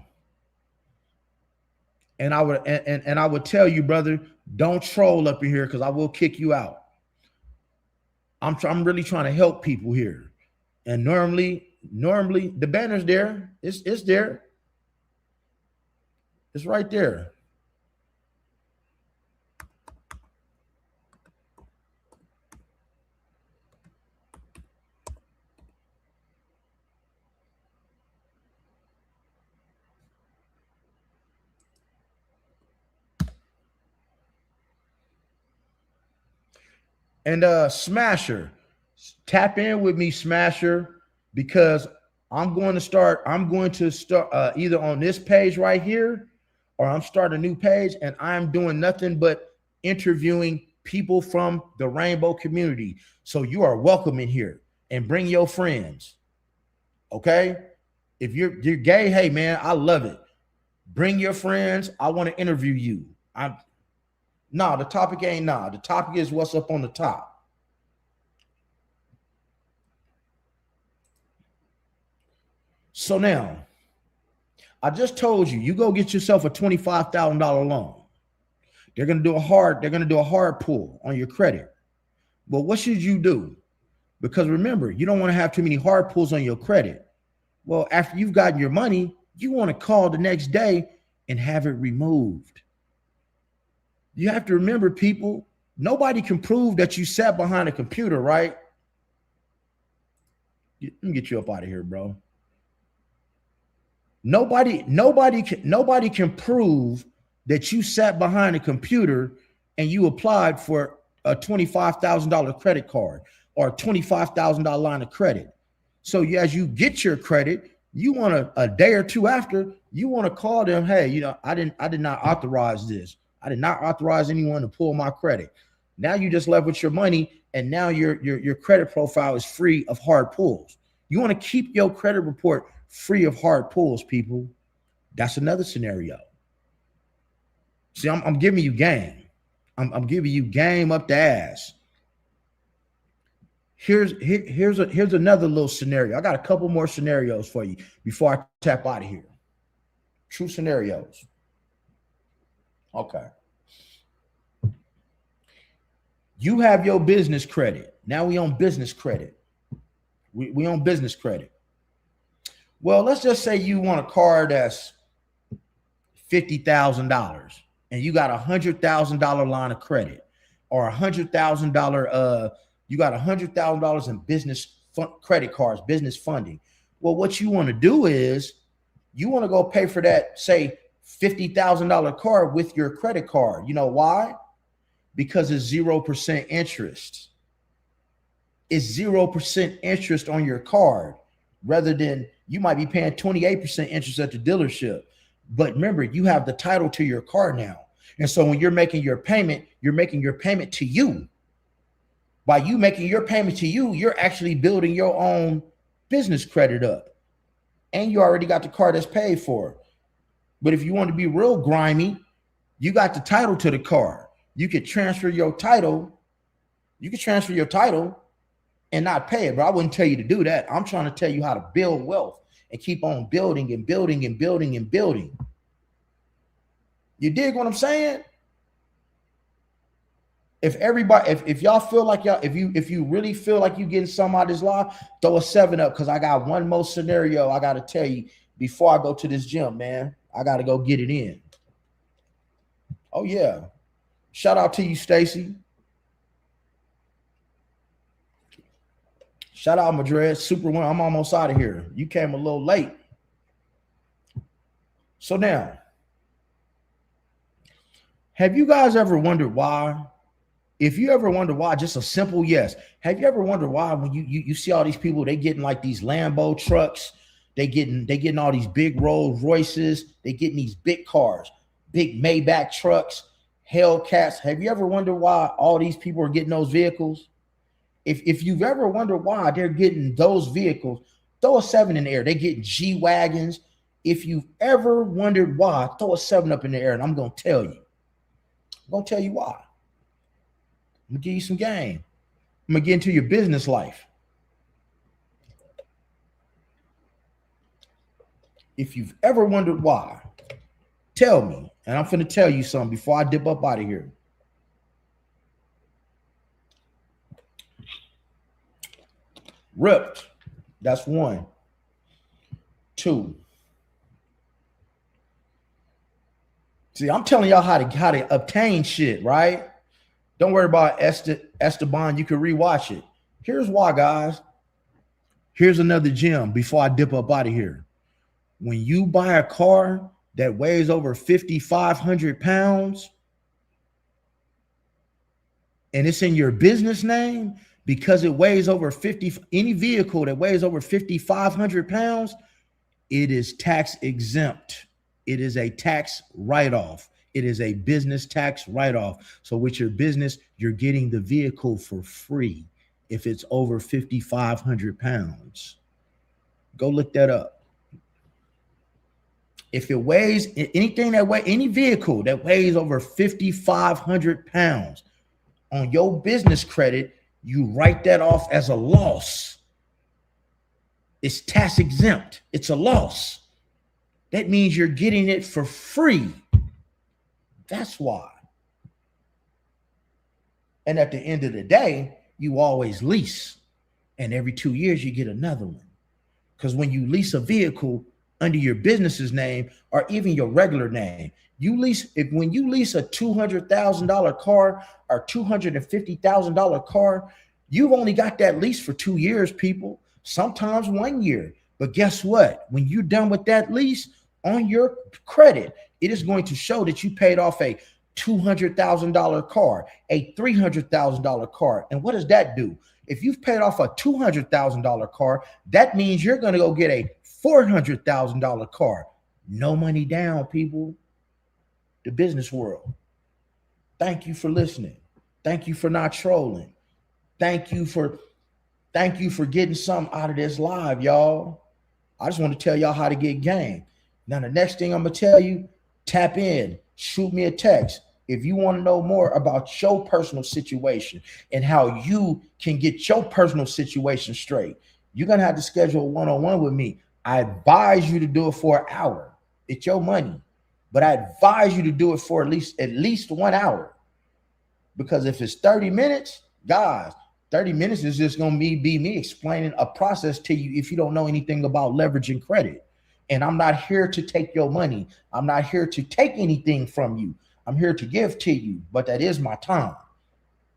And I would tell you, brother, don't troll up in here, because I will kick you out. I'm really trying to help people here. And normally the banner's there. It's there. It's right there. And Smasher, tap in with me, Smasher, because I'm going to start either on this page right here, or I'm starting a new page, and I'm doing nothing but interviewing people from the rainbow community. So you are welcome in here, and bring your friends. Okay? If you're gay, hey man, I love it. Bring your friends. I want to interview you. The topic ain't The topic is what's up on the top. So now, I just told you, you go get yourself a $25,000 loan. They're gonna do a hard pull on your credit. Well, what should you do? Because remember, you don't want to have too many hard pulls on your credit. Well, after you've gotten your money, you want to call the next day and have it removed. You have to remember, people, nobody can prove that you sat behind a computer, right? Let me get you up out of here, bro. Nobody can prove that you sat behind a computer and you applied for a $25,000 credit card or a $25,000 line of credit. So as you get your credit, you want a day or two after, you want to call them, hey, I did not authorize this. I did not authorize anyone to pull my credit. Now you just left with your money, and now your credit profile is free of hard pulls. You want to keep your credit report free of hard pulls, people. That's another scenario. See, I'm giving you game. I'm giving you game up the ass. Here's another little scenario. I got a couple more scenarios for you before I tap out of here. True scenarios. Okay. You have your business credit. Now we on business credit. We on business credit. Well, let's just say you want a car that's $50,000 and you got $100,000 line of credit, or $100,000. You got $100,000 in business credit cards, business funding. Well, what you want to do is You want to go pay for that, say, $50,000 car with your credit card. You know why? Because it's 0% interest. It's 0% interest on your card, rather than you might be paying 28% interest at the dealership. But remember, you have the title to your car now. And so when you're making your payment, you're making your payment to you. By you making your payment to you, you're actually building your own business credit up. And you already got the car that's paid for. But if you want to be real grimy, you got the title to the car. You could transfer your title. You could transfer your title and not pay it. But I wouldn't tell you to do that. I'm trying to tell you how to build wealth and keep on building and building and building and building. You dig what I'm saying? If everybody, if y'all feel like y'all, if you really feel like you getting some out of this live, throw a 7 up, because I got one more scenario I got to tell you before I go to this gym, man. I got to go get it in. Oh yeah. Shout out to you, Stacy. Shout out, Madrid. Super one. I'm almost out of here. You came a little late. So now, have you guys ever wondered why? If you ever wonder why, just a simple yes. Have you ever wondered why when you see all these people, they getting like these Lambo trucks, they getting all these big Rolls Royces, they getting these big cars, big Maybach trucks, Hellcats. Have you ever wondered why all these people are getting those vehicles? If you've ever wondered why they're getting those vehicles, throw a 7 in the air. They're getting G-Wagons. If you've ever wondered why, throw a 7 up in the air, and I'm going to tell you. I'm going to tell you why. I'm going to give you some game. I'm going to get into your business life. If you've ever wondered why, tell me. And I'm going to tell you something before I dip up out of here. Ripped. That's 1. 2. See, I'm telling y'all how to obtain shit, right? Don't worry about Esteban. You can rewatch it. Here's why, guys. Here's another gem before I dip up out of here. When you buy a car that weighs over 5,500 pounds and it's in your business name, because it weighs over 50, any vehicle that weighs over 5,500 pounds, it is tax exempt. It is a tax write-off. It is a business tax write-off. So with your business, you're getting the vehicle for free if it's over 5,500 pounds. Go look that up. If it weighs anything that weighs, any vehicle that weighs over 5,500 pounds on your business credit, you write that off as a loss. It's tax exempt. It's a loss. That means you're getting it for free. That's why. And at the end of the day, you always lease. And every 2 years, you get another one. Because when you lease a vehicle under your business's name or even your regular name, when you lease a $200,000 car or $250,000 car, you've only got that lease for 2 years, people, sometimes 1 year. But guess what? When you're done with that lease on your credit, it is going to show that you paid off a $200,000 car, a $300,000 car. And what does that do? If you've paid off a $200,000 car, that means you're going to go get a $400,000 car. No money down, people. The business world. Thank you for listening. Thank you for not trolling. Thank you for getting something out of this live, y'all. I just want to tell y'all how to get game. Now, the next thing I'm going to tell you, tap in, shoot me a text. If you want to know more about your personal situation and how you can get your personal situation straight, you're going to have to schedule a one-on-one with me. I advise you to do it for an hour. It's your money. But I advise you to do it for at least 1 hour. Because if it's 30 minutes, guys, 30 minutes is just going to be me explaining a process to you if you don't know anything about leveraging credit. And I'm not here to take your money. I'm not here to take anything from you. I'm here to give to you, but that is my time.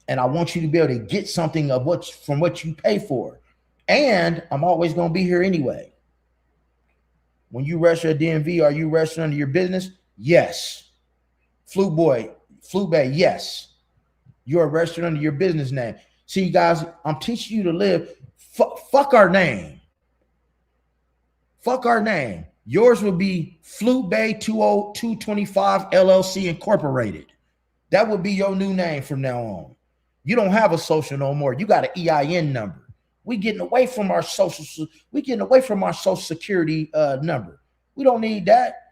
And I want you to be able to get something from what you pay for. And I'm always going to be here anyway. When you register at DMV, are you registering under your business? Yes. Flute Bay, yes. You are registered under your business name. See, guys, I'm teaching you to live. Fuck our name. Fuck our name. Yours will be Flute Bay 20225 LLC Incorporated. That would be your new name from now on. You don't have a social no more. You got an EIN number. We getting away from our social security number. We don't need that.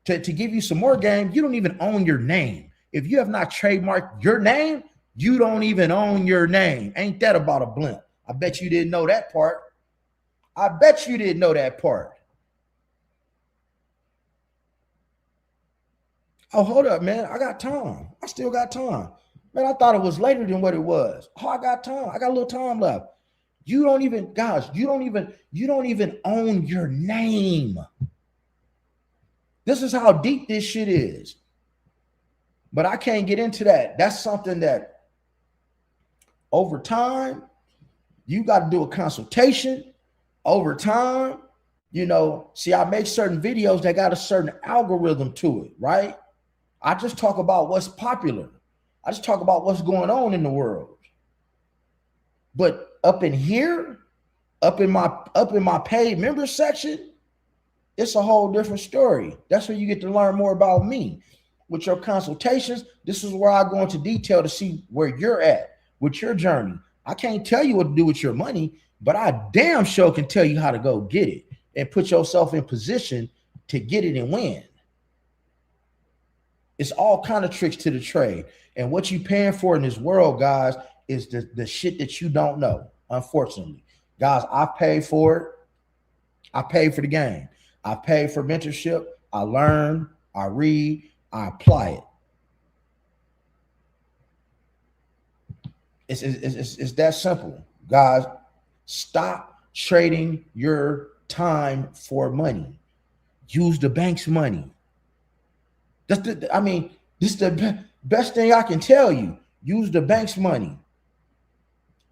To give you some more game, you don't even own your name. If you have not trademarked your name, you don't even own your name. Ain't that about a blimp? I bet you didn't know that part. I bet you didn't know that part. Oh, hold up, man. I got time. I still got time. Man, I thought it was later than what it was. Oh, I got time. I got a little time left. You don't even, guys, you don't even own your name. This is how deep this shit is. But I can't get into that. That's something that over time, you got to do a consultation. Over time, you know, see, I make certain videos that got a certain algorithm to it, right? I just talk about what's popular. I just talk about what's going on in the world. But up in here, up in my paid member section, it's a whole different story. That's where you get to learn more about me. With your consultations, this is where I go into detail to see where you're at with your journey. I can't tell you what to do with your money, but I damn sure can tell you how to go get it and put yourself in position to get it and win. It's all kind of tricks to the trade. And what you paying for in this world, guys, is the shit that you don't know, unfortunately. Guys, I paid for it. I paid for the game. I paid for mentorship. I learn, I read, I apply it. It's that simple. Guys, stop trading your time for money. Use the bank's money. This is the best thing I can tell you. Use the bank's money.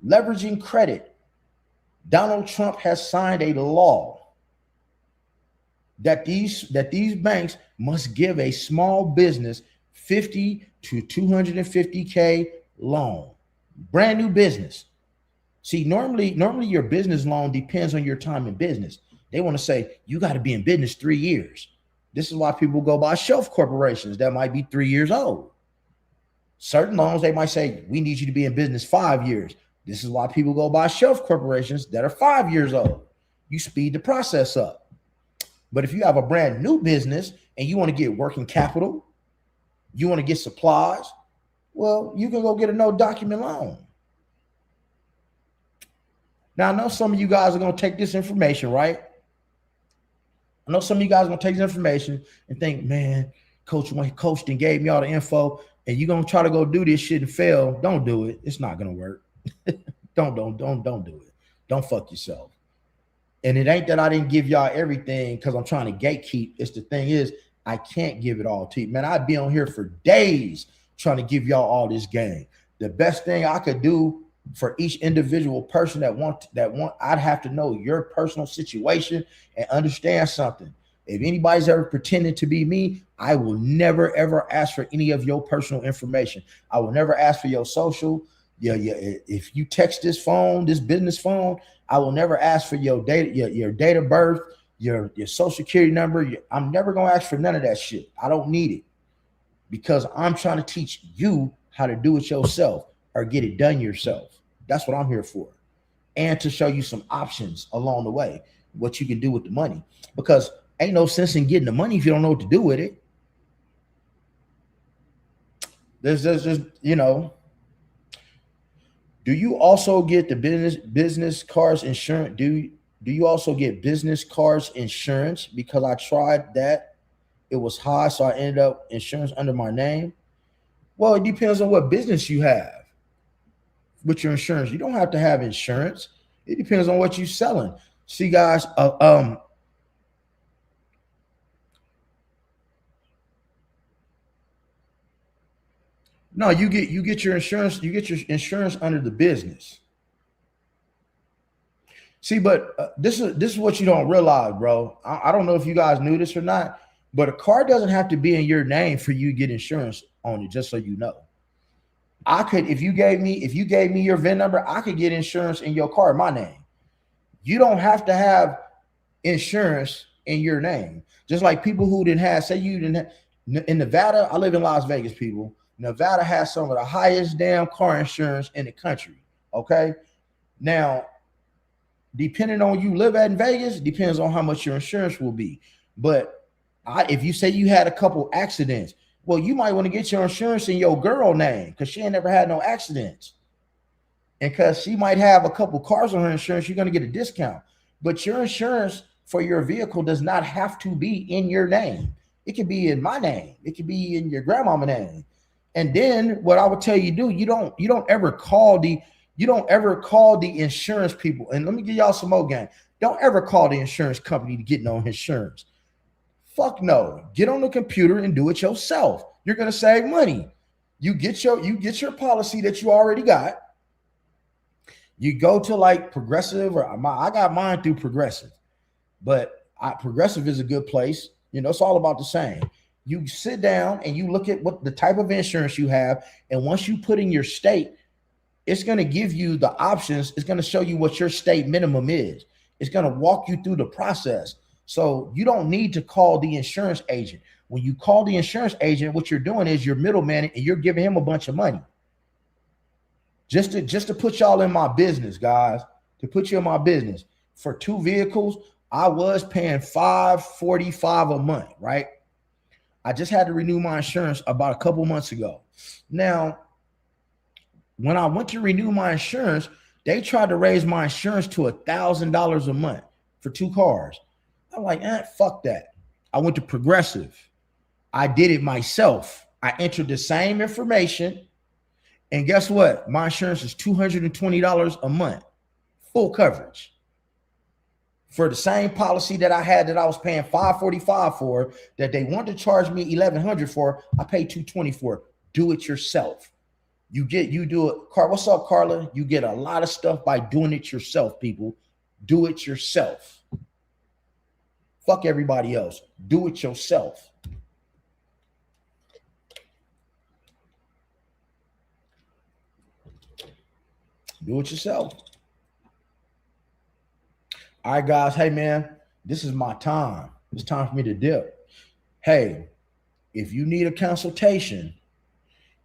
Leveraging credit. Donald Trump has signed a law that these banks must give a small business 50 to 250K loan. Brand new business. See, normally your business loan depends on your time in business. They want to say you got to be in business 3 years. This is why people go buy shelf corporations that might be 3 years old. Certain loans, they might say, we need you to be in business 5 years. This is why people go buy shelf corporations that are 5 years old. You speed the process up. But if you have a brand new business and you want to get working capital, you want to get supplies, well, you can go get a no document loan. Now, I know some of you guys are going to take this information, right? I know some of you guys are going to take this information and think, man, coach and gave me all the info and you're going to try to go do this shit and fail. Don't do it. It's not going to work. Don't do it. Don't fuck yourself. And it ain't that I didn't give y'all everything because I'm trying to gatekeep. It's the thing is, I can't give it all to you. Man, I'd be on here for days trying to give y'all all this game. The best thing I could do for each individual person that want, I'd have to know your personal situation and understand something. If anybody's ever pretending to be me, I will never, ever ask for any of your personal information. I will never ask for your social. Yeah. If you text this phone, this business phone, I will never ask for your date, your date of birth, your social security number. I'm never going to ask for none of that shit. I don't need it because I'm trying to teach you how to do it yourself or get it done yourself. That's what I'm here for. And to show you some options along the way, what you can do with the money, because ain't no sense in getting the money if you don't know what to do with it. There's just, you know, do you also get the business cards insurance? Do you also get business cards insurance? Because I tried that. It was high, so I ended up insurance under my name. Well, it depends on what business you have with your insurance. You don't have to have insurance. It depends on what you're selling. See, guys, no, you get your insurance. You get your insurance under the business. See, but this is what you don't realize, bro. I don't know if you guys knew this or not, but a car doesn't have to be in your name for you to get insurance on it. Just so you know, I could if you gave me your VIN number, I could get insurance in your car in my name. You don't have to have insurance in your name. Just like people who didn't have, say you didn't have, in Nevada. I live in Las Vegas, people. Nevada has some of the highest damn car insurance in the country. Okay, now, depending on you live at in Vegas, depends on how much your insurance will be. But if you say you had a couple accidents, well, you might want to get your insurance in your girl name because she ain't never had no accidents. And because she might have a couple cars on her insurance, you're going to get a discount. But your insurance for your vehicle does not have to be in your name. It could be in my name. It could be in your grandmama's name. And then what I would tell you do, you don't ever call the insurance people. And let me give y'all some more game. Don't ever call the insurance company to get no insurance. Fuck no. Get on the computer and do it yourself. You're gonna save money. You get your policy that you already got. You go to like Progressive, or I got mine through Progressive, but Progressive is a good place. You know, it's all about the same. You sit down and you look at what the type of insurance you have, and once you put in your state, it's going to give you the options. It's going to show you what your state minimum is. It's going to walk you through the process. So you don't need to call the insurance agent. When you call the insurance agent, what you're doing is you're middleman and you're giving him a bunch of money. Just to put y'all in my business, guys, to put you in my business. For 2 vehicles, I was paying $545 a month, right? I just had to renew my insurance about a couple months ago. Now, when I went to renew my insurance, they tried to raise my insurance to $1,000 a month for 2 cars. I'm like, fuck that. I went to Progressive. I did it myself. I entered the same information. And guess what? My insurance is $220 a month, full coverage. For the same policy that I had that I was paying $545 for, that they wanted to charge me $1,100 for, I paid $220 for. Do it yourself. You do it. What's up, Carla? You get a lot of stuff by doing it yourself, people. Do it yourself. Fuck everybody else. Do it yourself. Do it yourself. All right, guys. Hey, man, this is my time. It's time for me to dip. Hey, if you need a consultation,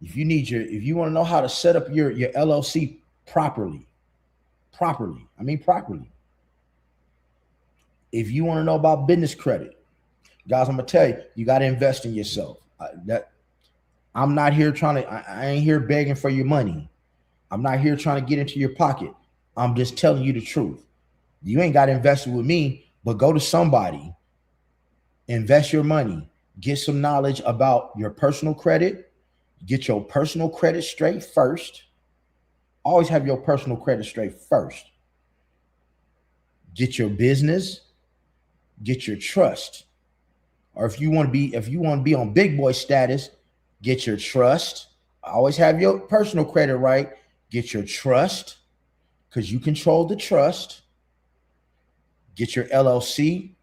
if you want to know how to set up your LLC properly. If you want to know about business credit, guys, I'm gonna tell you, you got to invest in yourself. I'm not here I ain't here begging for your money. I'm not here trying to get into your pocket. I'm just telling you the truth. You ain't got to invest with me, but go to somebody, invest your money, get some knowledge about your personal credit, get your personal credit straight first. Always have your personal credit straight first. Get your business, get your trust. Or if you want to be on big boy status, get your trust. Always have your personal credit right. Get your trust, because you control the trust. Get your LLC.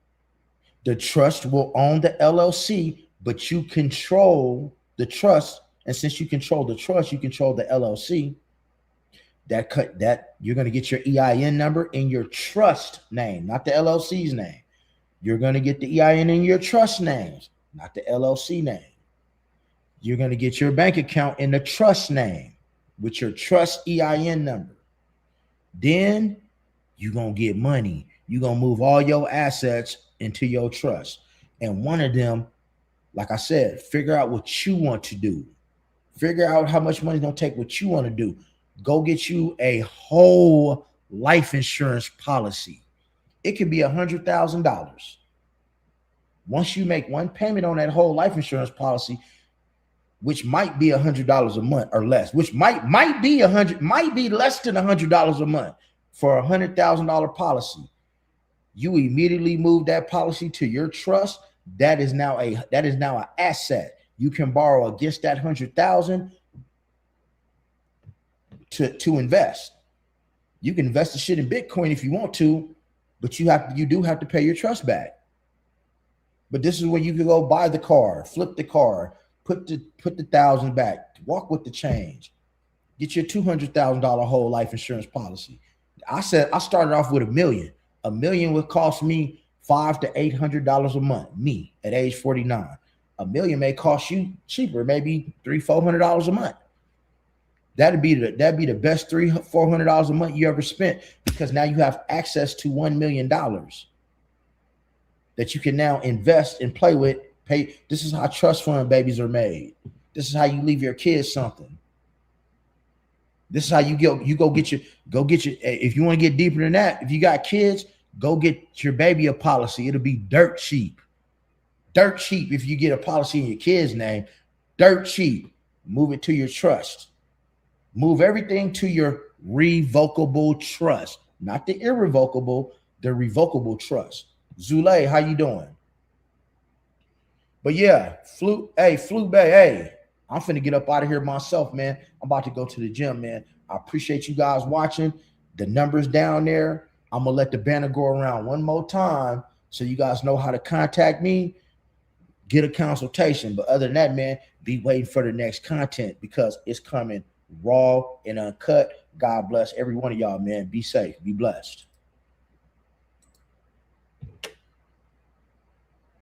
The trust will own the LLC, but you control the trust. And since you control the trust, you control the LLC. That you're going to get your EIN number in your trust name, not the LLC's name. You're going to get the EIN in your trust names, not the LLC name. You're going to get your bank account in the trust name with your trust EIN number. Then you're going to get money. You're going to move all your assets into your trust. And one of them, like I said, figure out what you want to do. Figure out how much money it's going to take what you want to do. Go get you a whole life insurance policy. It could be $100,000. Once you make one payment on that whole life insurance policy, which might be $100 a month or less, which might be less than $100 a month for $100,000 policy, you immediately move that policy to your trust. That is now an asset. You can borrow against that $100,000 to invest. You can invest the shit in Bitcoin if you want to, but you do have to pay your trust back. But this is where you can go buy the car, flip the car, put the 1,000 back, walk with the change, get your $200,000 whole life insurance policy. I said I started off with $1 million. $1 million would cost me $500 to $800 a month. Me at age 49, $1 million may cost you cheaper, maybe $300-400 a month. That'd be the best $300-400 a month you ever spent, because now you have access to $1 million that you can now invest and play with. Pay. This is how trust fund babies are made. This is how you leave your kids something. This is how you go get your, if you want to get deeper than that, if you got kids, go get your baby a policy. It'll be dirt cheap. Dirt cheap if you get a policy in your kid's name. Dirt cheap. Move it to your trust. Move everything to your revocable trust. Not the irrevocable, the revocable trust. Zule, how you doing? But yeah, Flute Bay, hey, I'm finna get up out of here myself, man. I'm about to go to the gym, man. I appreciate you guys watching. The number's down there. I'm gonna let the banner go around one more time so you guys know how to contact me, get a consultation. But other than that, man, be waiting for the next content, because it's coming raw and uncut. God bless every one of y'all, man. Be safe, be blessed.